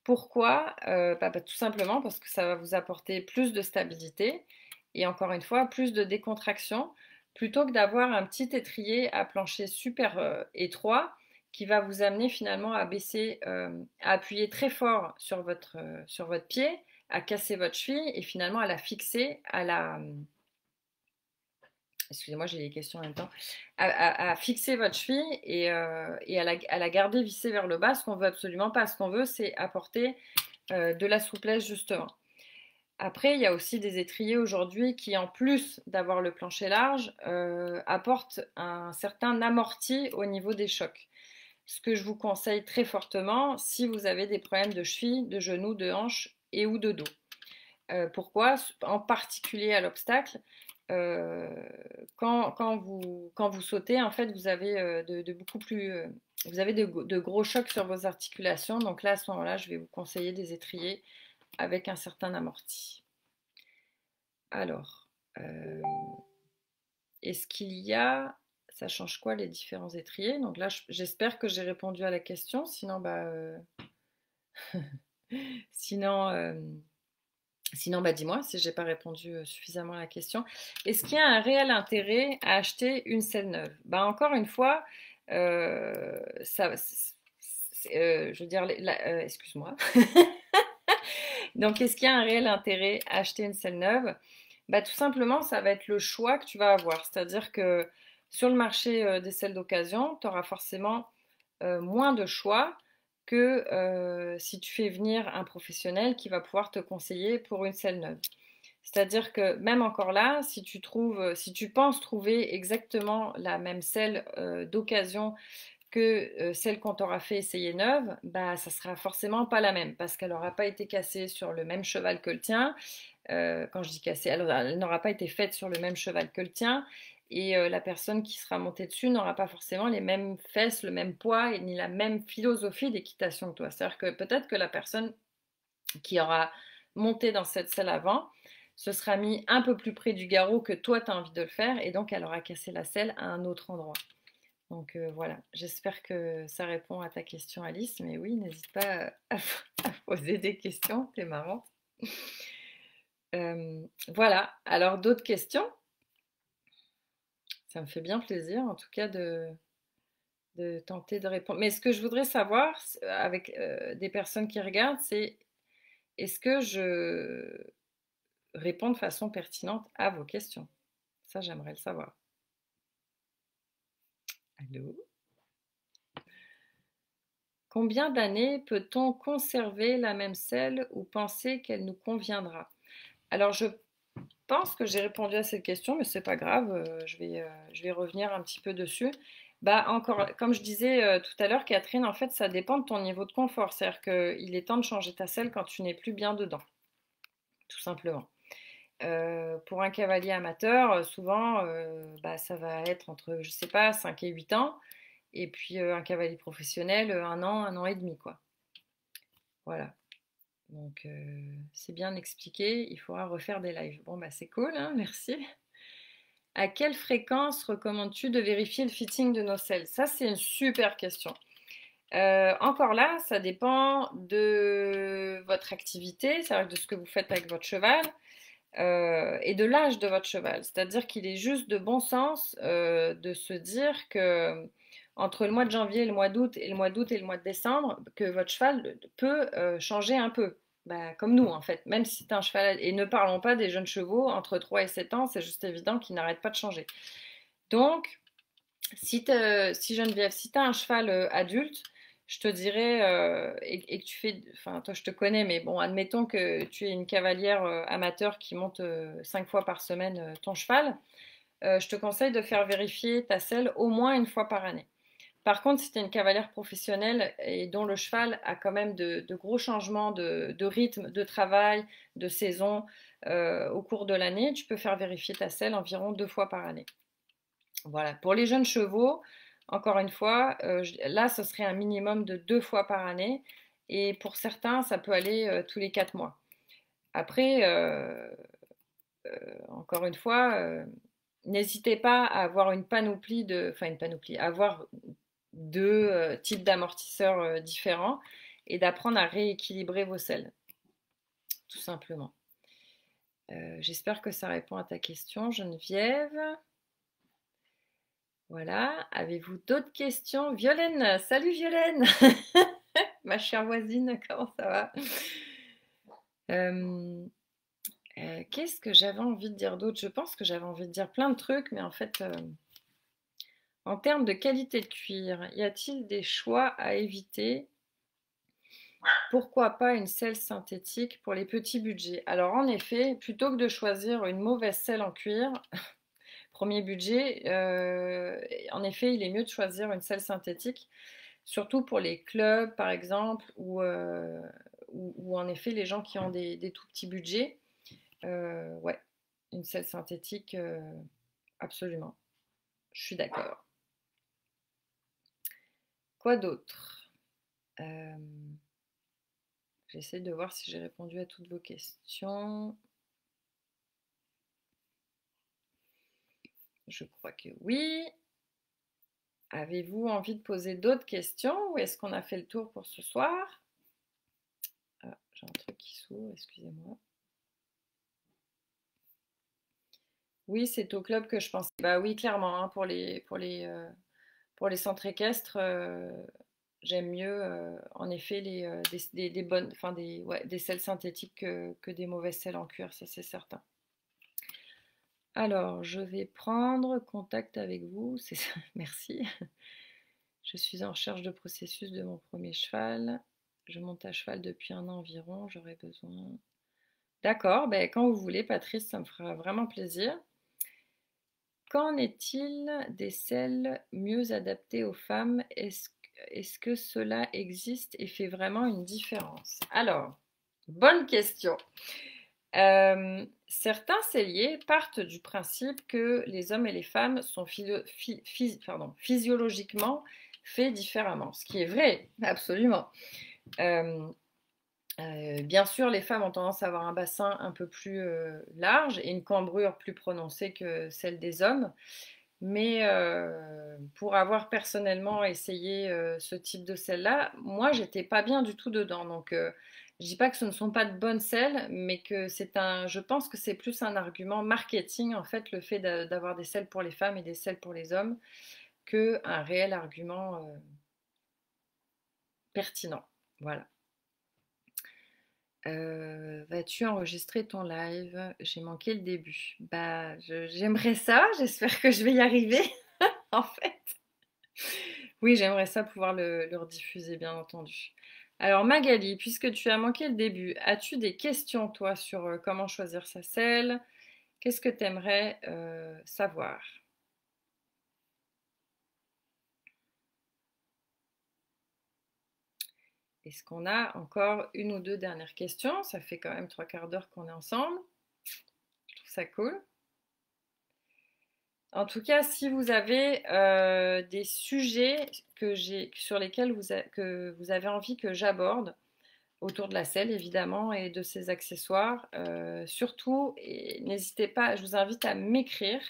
Pourquoi? Tout simplement parce que ça va vous apporter plus de stabilité et encore une fois, plus de décontraction, plutôt que d'avoir un petit étrier à plancher super étroit qui va vous amener finalement à baisser, à appuyer très fort sur votre pied, à casser votre cheville et finalement à la fixer, excusez-moi, j'ai des questions en même temps, à fixer votre cheville et à la garder vissée vers le bas, ce qu'on veut absolument pas. Ce qu'on veut, c'est apporter de la souplesse justement. Après, il y a aussi des étriers aujourd'hui qui, en plus d'avoir le plancher large, apportent un certain amorti au niveau des chocs. Ce que je vous conseille très fortement si vous avez des problèmes de cheville, de genoux, de hanches et ou de dos. Pourquoi? En particulier à l'obstacle, euh, quand vous sautez, en fait, vous avez vous avez de gros chocs sur vos articulations. Donc là, à ce moment-là, je vais vous conseiller des étriers avec un certain amorti. Alors, est-ce qu'il y a... Ça change quoi les différents étriers? Donc là, j'espère que j'ai répondu à la question. Sinon, sinon, dis-moi si j'ai pas répondu suffisamment à la question. Est-ce qu'il y a un réel intérêt à acheter une selle neuve? Encore une fois, je veux dire, excuse-moi. Donc, est-ce qu'il y a un réel intérêt à acheter une selle neuve? Tout simplement, ça va être le choix que tu vas avoir. C'est-à-dire que sur le marché des selles d'occasion, tu auras forcément moins de choix que si tu fais venir un professionnel qui va pouvoir te conseiller pour une selle neuve. C'est-à-dire que même encore là, si tu penses trouver exactement la même selle d'occasion que celle qu'on t'aura fait essayer neuve, ça sera forcément pas la même parce qu'elle n'aura pas été cassée sur le même cheval que le tien. Quand je dis cassée, elle n'aura pas été faite sur le même cheval que le tien et la personne qui sera montée dessus n'aura pas forcément les mêmes fesses, le même poids et ni la même philosophie d'équitation que toi. C'est-à-dire que peut-être que la personne qui aura monté dans cette selle avant se sera mis un peu plus près du garrot que toi tu as envie de le faire et donc elle aura cassé la selle à un autre endroit. Donc voilà, j'espère que ça répond à ta question Alice, mais oui, n'hésite pas à poser des questions, t'es marrante. Voilà, alors d'autres questions? Ça me fait bien plaisir en tout cas de tenter de répondre. Mais ce que je voudrais savoir avec des personnes qui regardent, c'est est-ce que je réponds de façon pertinente à vos questions? Ça, j'aimerais le savoir. Allô? Combien d'années peut-on conserver la même selle ou penser qu'elle nous conviendra? Alors, je pense que j'ai répondu à cette question, mais c'est pas grave, je vais revenir un petit peu dessus. Encore, comme je disais tout à l'heure, Catherine, en fait, ça dépend de ton niveau de confort. C'est-à-dire qu'il est temps de changer ta selle quand tu n'es plus bien dedans, tout simplement. Pour un cavalier amateur, souvent, bah, ça va être entre, je sais pas, 5 et 8 ans. Et puis un cavalier professionnel, 1 an et demi, quoi. Voilà. Donc c'est bien expliqué. Il faudra refaire des lives. Bon, bah c'est cool, hein, merci. À quelle fréquence recommandes-tu de vérifier le fitting de nos selles? Ça, c'est une super question. Encore là, ça dépend de votre activité, c'est-à-dire de ce que vous faites avec votre cheval. Et de l'âge de votre cheval. C'est-à-dire qu'il est juste de bon sens de se dire que entre le mois de janvier et le mois d'août et le mois d'août et le mois de décembre, que votre cheval peut changer un peu. Bah, comme nous en fait, même si c'est un cheval, et ne parlons pas des jeunes chevaux, entre 3 et 7 ans, c'est juste évident qu'ils n'arrêtent pas de changer. Donc, si Geneviève, si tu as un cheval adulte, je te dirais, et que tu fais, enfin toi je te connais, mais bon, admettons que tu es une cavalière amateur qui monte 5 fois par semaine ton cheval, je te conseille de faire vérifier ta selle au moins une fois par année. Par contre, si tu es une cavalière professionnelle et dont le cheval a quand même de gros changements de rythme, de travail, de saison au cours de l'année, tu peux faire vérifier ta selle environ 2 fois par année. Voilà. Pour les jeunes chevaux, encore une fois, là, ce serait un minimum de 2 fois par année. Et pour certains, ça peut aller tous les 4 mois. Après, encore une fois, n'hésitez pas à avoir une panoplie enfin une panoplie, à avoir deux types d'amortisseurs différents et d'apprendre à rééquilibrer vos selles, tout simplement. J'espère que ça répond à ta question, Geneviève. Voilà. Avez-vous d'autres questions? Violaine, salut Violaine, ma chère voisine, comment ça va? Euh, Qu'est-ce que j'avais envie de dire d'autre? Je pense que j'avais envie de dire plein de trucs, mais en fait, en termes de qualité de cuir, y a-t-il des choix à éviter? Pourquoi pas une selle synthétique pour les petits budgets? Alors en effet, plutôt que de choisir une mauvaise selle en cuir, premier budget, en effet, il est mieux de choisir une selle synthétique, surtout pour les clubs, par exemple, ou en effet les gens qui ont des tout petits budgets. Ouais, une selle synthétique, absolument. Je suis d'accord. Quoi d'autre? Euh, J'essaie de voir si j'ai répondu à toutes vos questions. Je crois que oui. Avez-vous envie de poser d'autres questions ou est-ce qu'on a fait le tour pour ce soir? Ah, j'ai un truc qui s'ouvre, excusez-moi. Oui, c'est au club que je pensais. Bah oui, clairement, hein, pour les centres équestres, j'aime mieux, en effet, des bonnes, enfin ouais, des selles synthétiques que des mauvaises selles en cuir, ça c'est certain. Alors, je vais prendre contact avec vous. Merci. Je suis en recherche de processus de mon premier cheval. Je monte à cheval depuis 1 an environ. J'aurais besoin. D'accord, ben, quand vous voulez, Patrice, ça me fera vraiment plaisir. Qu'en est-il des selles mieux adaptées aux femmes? Est-ce que cela existe et fait vraiment une différence? Alors, bonne question. Certains selliers partent du principe que les hommes et les femmes sont physiologiquement faits différemment, ce qui est vrai, absolument. Bien sûr, les femmes ont tendance à avoir un bassin un peu plus large et une cambrure plus prononcée que celle des hommes. Mais pour avoir personnellement essayé ce type de selle-là, moi, j'étais pas bien du tout dedans. Donc, je dis pas que ce ne sont pas de bonnes selles, mais que je pense que c'est plus un argument marketing, en fait, le fait d'avoir des selles pour les femmes et des selles pour les hommes, qu'un réel argument pertinent. Voilà. Vas-tu enregistrer ton live? J'ai manqué le début. Bah, j'aimerais ça. J'espère que je vais y arriver, en fait. Oui, j'aimerais ça pouvoir le rediffuser, bien entendu. Alors, Magali, puisque tu as manqué le début, as-tu des questions, toi, sur comment choisir sa selle? Qu'est-ce que tu aimerais savoir? Est-ce qu'on a encore une ou deux dernières questions? Ça fait quand même 3/4 d'heure qu'on est ensemble. trouve ça cool. En tout cas, si vous avez des sujets sur lesquels que vous avez envie que j'aborde, autour de la selle évidemment et de ses accessoires, surtout, n'hésitez pas, je vous invite à m'écrire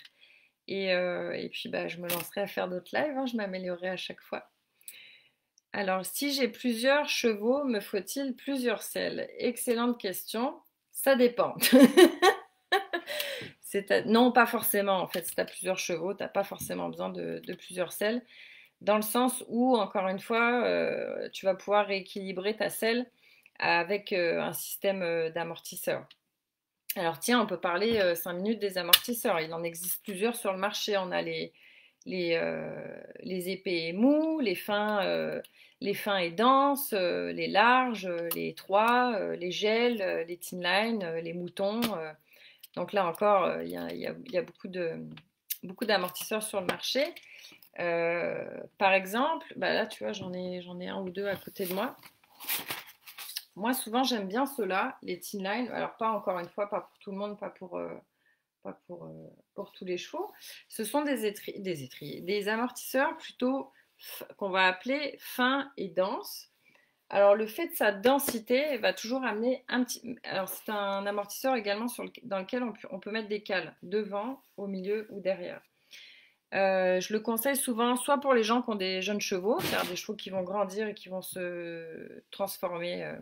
et puis bah, je me lancerai à faire d'autres lives, hein, je m'améliorerai à chaque fois. Alors, si j'ai plusieurs chevaux, me faut-il plusieurs selles? Excellente question. Ça dépend. Non, pas forcément. En fait, si tu as plusieurs chevaux, tu n'as pas forcément besoin de plusieurs selles. Dans le sens où, encore une fois, tu vas pouvoir rééquilibrer ta selle avec un système d'amortisseur. Alors tiens, on peut parler 5 minutes des amortisseurs. Il en existe plusieurs sur le marché. On a les épais et mous, les fins et denses, les larges, les étroits, les gels, les thin line, les moutons. Donc là encore, il y a beaucoup d'amortisseurs sur le marché. Par exemple, bah là tu vois, j'en ai un ou deux à côté de moi. Moi, souvent, j'aime bien ceux-là, les thin line. Alors, pas encore une fois, pas pour tout le monde, pas pour tous les chevaux. Ce sont des amortisseurs plutôt qu'on va appeler fins et denses. Alors, le fait de sa densité va toujours amener un petit. Alors, c'est un amortisseur également dans lequel on peut mettre des cales, devant, au milieu ou derrière. Je le conseille souvent soit pour les gens qui ont des jeunes chevaux, c'est-à-dire des chevaux qui vont grandir et qui vont se transformer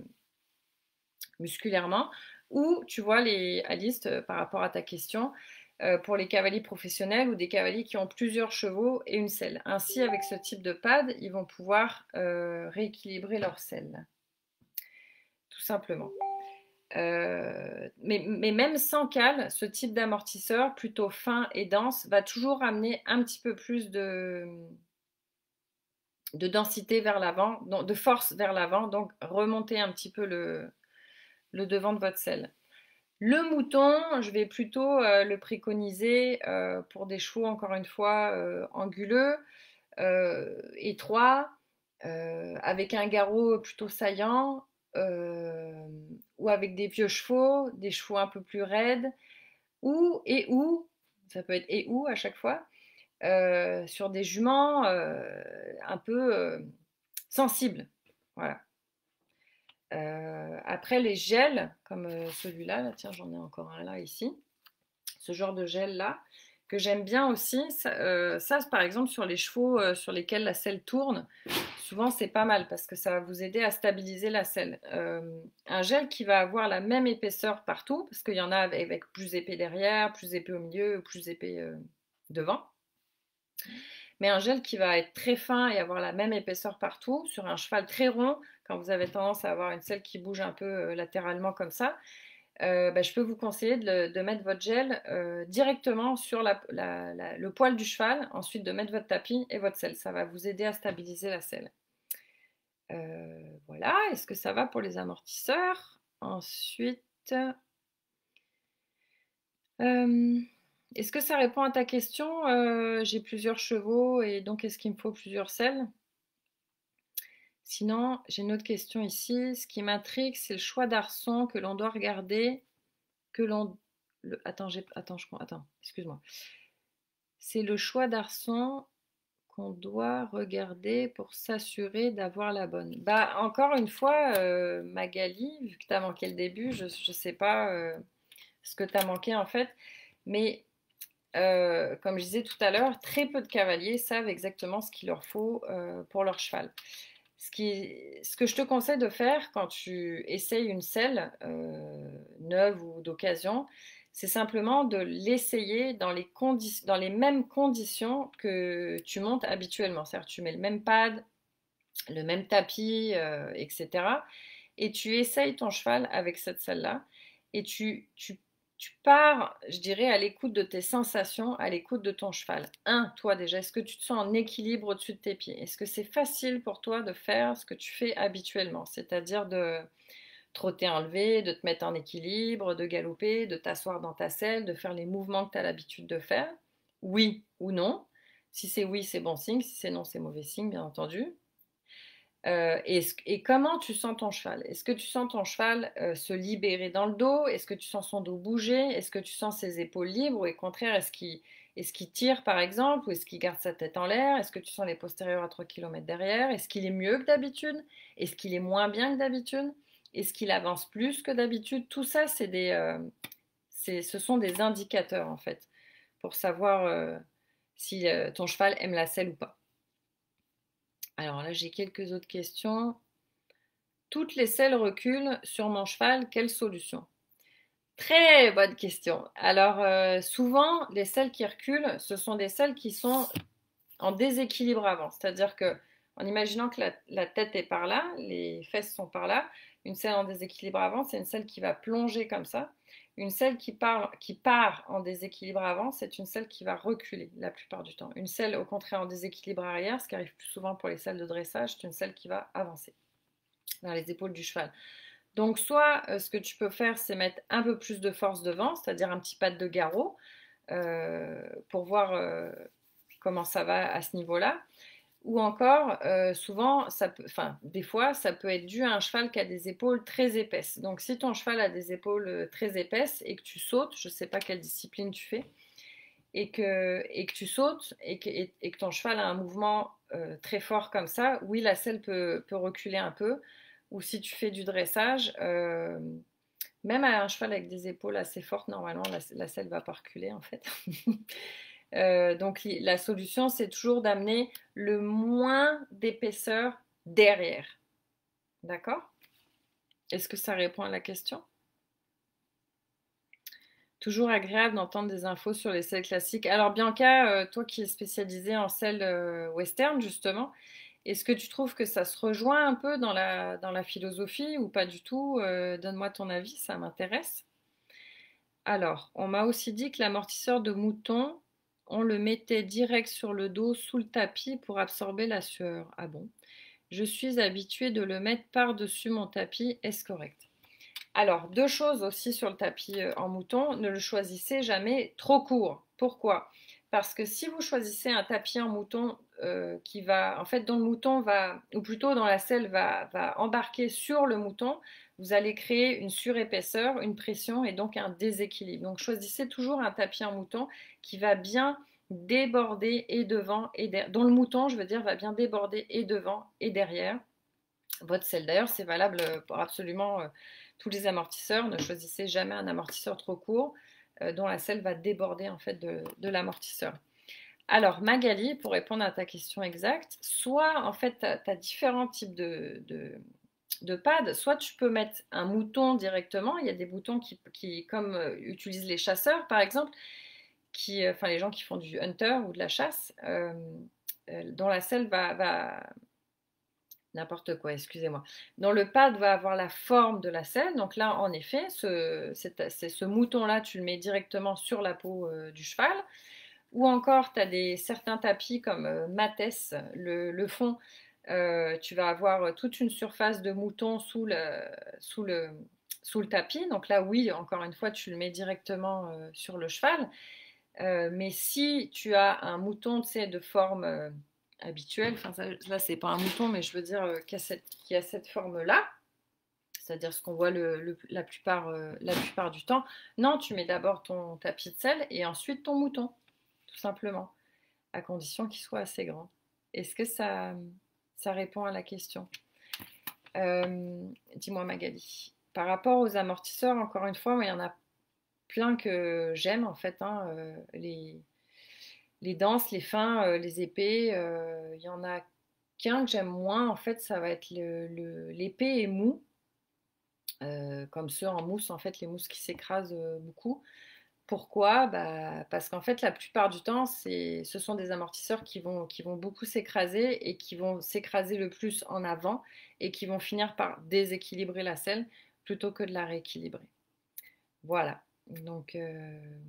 musculairement, ou tu vois, Alice, par rapport à ta question, pour les cavaliers professionnels ou des cavaliers qui ont plusieurs chevaux et une selle. Ainsi, avec ce type de pad, ils vont pouvoir rééquilibrer leur selle, tout simplement. Mais même sans cale, ce type d'amortisseur, plutôt fin et dense, va toujours amener un petit peu plus de densité vers l'avant, de force vers l'avant, donc remonter un petit peu le devant de votre selle. Le mouton, je vais plutôt le préconiser pour des chevaux, encore une fois, anguleux, étroits, avec un garrot plutôt saillant, ou avec des vieux chevaux, des chevaux un peu plus raides, ou, ça peut être et ou à chaque fois, sur des juments un peu sensibles. Voilà. Après les gels, comme celui-là, là, tiens, j'en ai encore un là ici, ce genre de gel là, que j'aime bien aussi, ça par exemple sur les chevaux sur lesquels la selle tourne, souvent c'est pas mal parce que ça va vous aider à stabiliser la selle. Un gel qui va avoir la même épaisseur partout, parce qu'il y en a avec plus épais derrière, plus épais au milieu, plus épais devant. Mais un gel qui va être très fin et avoir la même épaisseur partout, sur un cheval très rond, quand vous avez tendance à avoir une selle qui bouge un peu latéralement comme ça, bah, je peux vous conseiller de mettre votre gel directement sur le poil du cheval, ensuite de mettre votre tapis et votre selle. Ça va vous aider à stabiliser la selle. Voilà, est-ce que ça va pour les amortisseurs? Ensuite, est-ce que ça répond à ta question? J'ai plusieurs chevaux et donc est-ce qu'il me faut plusieurs selles? Sinon, j'ai une autre question ici. Ce qui m'intrigue, c'est le choix d'arçon que l'on doit regarder, que l'on... Attends, excuse-moi. C'est le choix d'arçon qu'on doit regarder pour s'assurer d'avoir la bonne. Bah, encore une fois, Magali, vu que tu as manqué le début, je ne sais pas ce que tu as manqué en fait, mais comme je disais tout à l'heure, très peu de cavaliers savent exactement ce qu'il leur faut pour leur cheval. Ce que je te conseille de faire quand tu essayes une selle neuve ou d'occasion, c'est simplement de l'essayer dans les mêmes conditions que tu montes habituellement. C'est-à-dire tu mets le même pad, le même tapis, etc. Et tu essayes ton cheval avec cette selle-là. Et tu pars, je dirais, à l'écoute de tes sensations, à l'écoute de ton cheval. Toi déjà, est-ce que tu te sens en équilibre au-dessus de tes pieds? Est-ce que c'est facile pour toi de faire ce que tu fais habituellement? C'est-à-dire de trotter enlever, de te mettre en équilibre, de galoper, de t'asseoir dans ta selle, de faire les mouvements que tu as l'habitude de faire? Oui ou non? Si c'est oui, c'est bon signe. Si c'est non, c'est mauvais signe, bien entendu. Et comment tu sens ton cheval? Est-ce que tu sens ton cheval se libérer dans le dos? Est-ce que tu sens son dos bouger? Est-ce que tu sens ses épaules libres? Ou au contraire, est-ce qu'il tire par exemple? Ou est-ce qu'il garde sa tête en l'air? Est-ce que tu sens les postérieurs à 3 km derrière? Est-ce qu'il est mieux que d'habitude? Est-ce qu'il est moins bien que d'habitude? Est-ce qu'il avance plus que d'habitude? Tout ça, ce sont des indicateurs en fait pour savoir si ton cheval aime la selle ou pas. Alors là, j'ai quelques autres questions. Toutes les selles reculent sur mon cheval, quelle solution? Très bonne question. Alors, souvent, les selles qui reculent, ce sont des selles qui sont en déséquilibre avant. C'est-à-dire que, en imaginant que la tête est par là, les fesses sont par là, une selle en déséquilibre avant, c'est une selle qui va plonger comme ça. Une selle qui part en déséquilibre avant, c'est une selle qui va reculer la plupart du temps. Une selle, au contraire, en déséquilibre arrière, ce qui arrive plus souvent pour les selles de dressage, c'est une selle qui va avancer vers les épaules du cheval. Donc, soit ce que tu peux faire, c'est mettre un peu plus de force devant, c'est-à-dire un petit pad de garrot, pour voir comment ça va à ce niveau-là. Ou encore, souvent, des fois, ça peut être dû à un cheval qui a des épaules très épaisses. Donc, si ton cheval a des épaules très épaisses et que tu sautes, je ne sais pas quelle discipline tu fais, et que tu sautes et que ton cheval a un mouvement très fort comme ça, oui, la selle peut reculer un peu. Ou si tu fais du dressage, même à un cheval avec des épaules assez fortes, normalement, la selle ne va pas reculer en fait. Donc la solution, c'est toujours d'amener le moins d'épaisseur derrière. D'accord? Est-ce que ça répond à la question? Toujours agréable d'entendre des infos sur les selles classiques. Alors Bianca, toi qui es spécialisée en selles western justement, est-ce que tu trouves que ça se rejoint un peu dans la philosophie ou pas du tout? Donne-moi ton avis, ça m'intéresse. Alors, on m'a aussi dit que l'amortisseur de mouton, on le mettait direct sur le dos sous le tapis pour absorber la sueur. Ah bon? Je suis habituée de le mettre par-dessus mon tapis, est-ce correct? Alors, deux choses aussi sur le tapis en mouton, ne le choisissez jamais trop court. Pourquoi? Parce que si vous choisissez un tapis en mouton dont le mouton va, ou plutôt dont la selle va embarquer sur le mouton, vous allez créer une surépaisseur, une pression et donc un déséquilibre. Donc choisissez toujours un tapis en mouton qui va bien déborder et devant et derrière, dont le mouton, je veux dire, va bien déborder et devant et derrière votre selle. D'ailleurs, c'est valable pour absolument tous les amortisseurs. Ne choisissez jamais un amortisseur trop court dont la selle va déborder en fait de l'amortisseur. Alors Magali, pour répondre à ta question exacte, soit en fait tu as différents types de pads, soit tu peux mettre un mouton directement, il y a des boutons qui comme utilisent les chasseurs par exemple, enfin les gens qui font du hunter ou de la chasse, dont la selle va n'importe quoi, excusez-moi. Dont le pad va avoir la forme de la selle. Donc là, en effet, ce mouton-là, tu le mets directement sur la peau du cheval. Ou encore, tu as certains tapis comme Mathès, le fond. Tu vas avoir toute une surface de mouton sous le tapis. Donc là, oui, encore une fois, tu le mets directement sur le cheval. Mais si tu as un mouton, tu sais, de forme habituelle, enfin là c'est pas un mouton, mais je veux dire qui a cette forme-là, c'est-à-dire ce qu'on voit la plupart du temps, non, tu mets d'abord ton tapis de selle et ensuite ton mouton, tout simplement, à condition qu'il soit assez grand. Est-ce que ça répond à la question? Dis-moi Magali. Par rapport aux amortisseurs, encore une fois, il y en a plein que j'aime en fait, hein, les denses, les fins, les épais. Il y en a qu'un que j'aime moins, en fait, ça va être l'épais et mou, comme ceux en mousse, en fait, les mousses qui s'écrasent beaucoup. Pourquoi? Bah, parce qu'en fait, la plupart du temps, ce sont des amortisseurs qui vont beaucoup s'écraser et qui vont s'écraser le plus en avant et qui vont finir par déséquilibrer la selle plutôt que de la rééquilibrer. Voilà. Donc,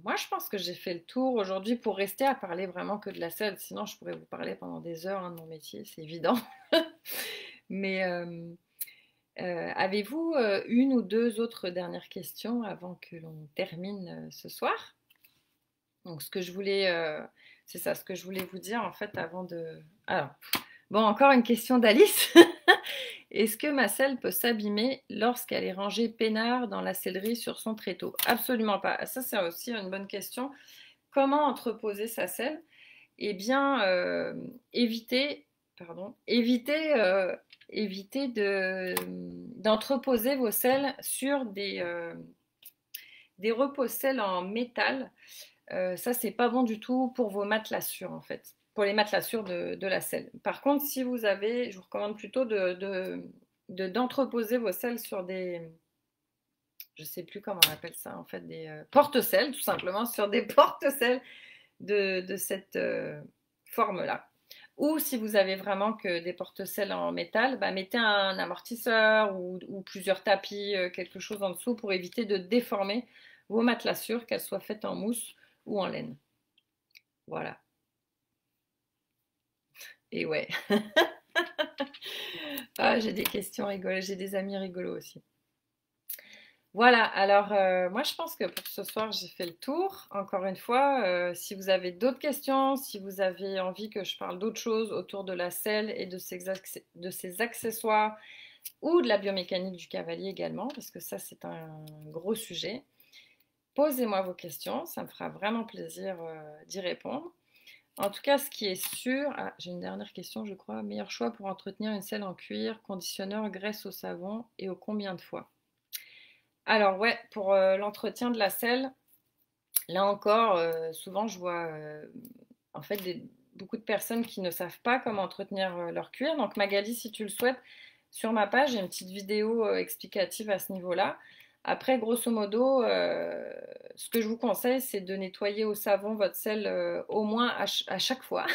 moi, je pense que j'ai fait le tour aujourd'hui pour rester à parler vraiment que de la selle. Sinon, je pourrais vous parler pendant des heures hein, de mon métier, c'est évident. Mais avez-vous une ou deux autres dernières questions avant que l'on termine ce soir? Donc, c'est ça, ce que je voulais vous dire en fait avant de. Alors, bon, encore une question d'Alice. Est-ce que ma selle peut s'abîmer lorsqu'elle est rangée peinard dans la sellerie sur son tréteau? Absolument pas. Ça, c'est aussi une bonne question. Comment entreposer sa selle? Eh bien, évitez d'entreposer vos selles sur des repose-selles en métal. Ça, c'est pas bon du tout pour vos matelassures, en fait, pour les matelassures de la selle. Par contre, si vous avez, je vous recommande plutôt d'entreposer vos selles sur des, je sais plus comment on appelle ça, en fait, des porte-selles, tout simplement, sur des porte-selles de cette forme-là. Ou si vous avez vraiment que des porte-selles en métal, bah, mettez un amortisseur ou plusieurs tapis, quelque chose en dessous pour éviter de déformer vos matelassures, qu'elles soient faites en mousse ou en laine. Voilà. Et ouais. Ah, j'ai des questions rigolotes, j'ai des amis rigolos aussi. Voilà, alors moi je pense que pour ce soir j'ai fait le tour. Encore une fois, si vous avez d'autres questions, si vous avez envie que je parle d'autres choses autour de la selle et de ses accessoires ou de la biomécanique du cavalier également, parce que ça c'est un gros sujet, posez-moi vos questions, ça me fera vraiment plaisir d'y répondre. En tout cas, ce qui est sûr, ah, j'ai une dernière question, je crois. Meilleur choix pour entretenir une selle en cuir, conditionneur, graisse au savon et au combien de fois? Alors ouais, pour l'entretien de la selle, là encore, souvent je vois en fait beaucoup de personnes qui ne savent pas comment entretenir leur cuir. Donc Magali, si tu le souhaites, sur ma page, j'ai une petite vidéo explicative à ce niveau-là. Après, grosso modo, ce que je vous conseille, c'est de nettoyer au savon votre selle au moins à chaque fois,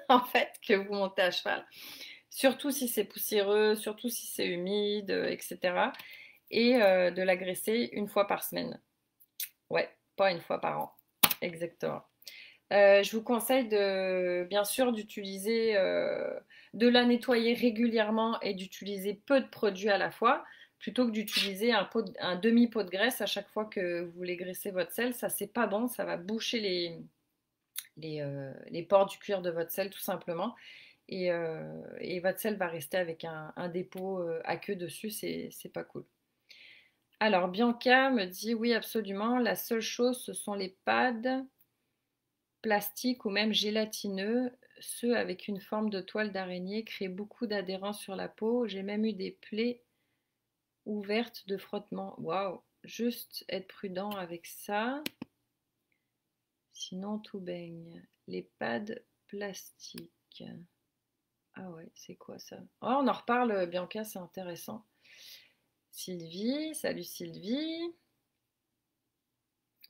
en fait, que vous montez à cheval. Surtout si c'est poussiéreux, surtout si c'est humide, etc. Et de la graisser une fois par semaine. Ouais, pas une fois par an. Exactement. Je vous conseille bien sûr d'utiliser, de la nettoyer régulièrement et d'utiliser peu de produits à la fois, plutôt que d'utiliser un demi-pot de graisse à chaque fois que vous voulez graisser votre selle. Ça, c'est pas bon, ça va boucher les pores du cuir de votre selle tout simplement. Et votre selle va rester avec un dépôt à queue dessus, c'est pas cool. Alors, Bianca me dit oui, absolument. La seule chose, ce sont les pads plastiques ou même gélatineux. Ceux avec une forme de toile d'araignée créent beaucoup d'adhérence sur la peau. J'ai même eu des plaies ouvertes de frottement. Waouh! Juste être prudent avec ça. Sinon, tout baigne. Les pads plastiques. Ah ouais, c'est quoi ça? Oh, on en reparle, Bianca, c'est intéressant. Sylvie, salut Sylvie.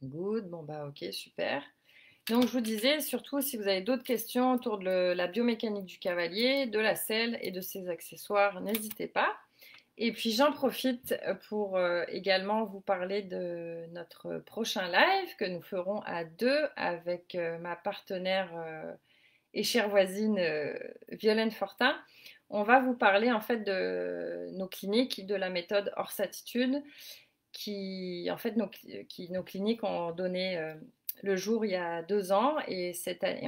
Good, bon bah ok, super. Donc je vous disais, surtout si vous avez d'autres questions autour de la biomécanique du cavalier, de la selle et de ses accessoires, n'hésitez pas. Et puis j'en profite pour également vous parler de notre prochain live que nous ferons à deux avec ma partenaire et chère voisine Violaine Fortin. On va vous parler en fait de nos cliniques, de la méthode Horse Attitude, qui en fait nos cliniques ont donné le jour il y a 2 ans et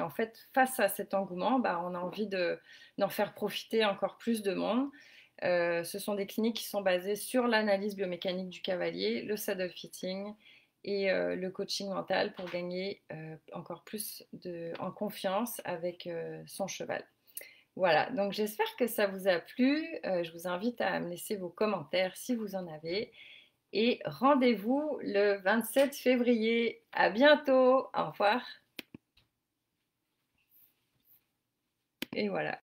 en fait face à cet engouement, bah, on a envie d'en faire profiter encore plus de monde. Ce sont des cliniques qui sont basées sur l'analyse biomécanique du cavalier, le saddle fitting et le coaching mental pour gagner encore plus en confiance avec son cheval. Voilà, donc j'espère que ça vous a plu. Je vous invite à me laisser vos commentaires si vous en avez. Et rendez-vous le 27 février. À bientôt. Au revoir. Et voilà.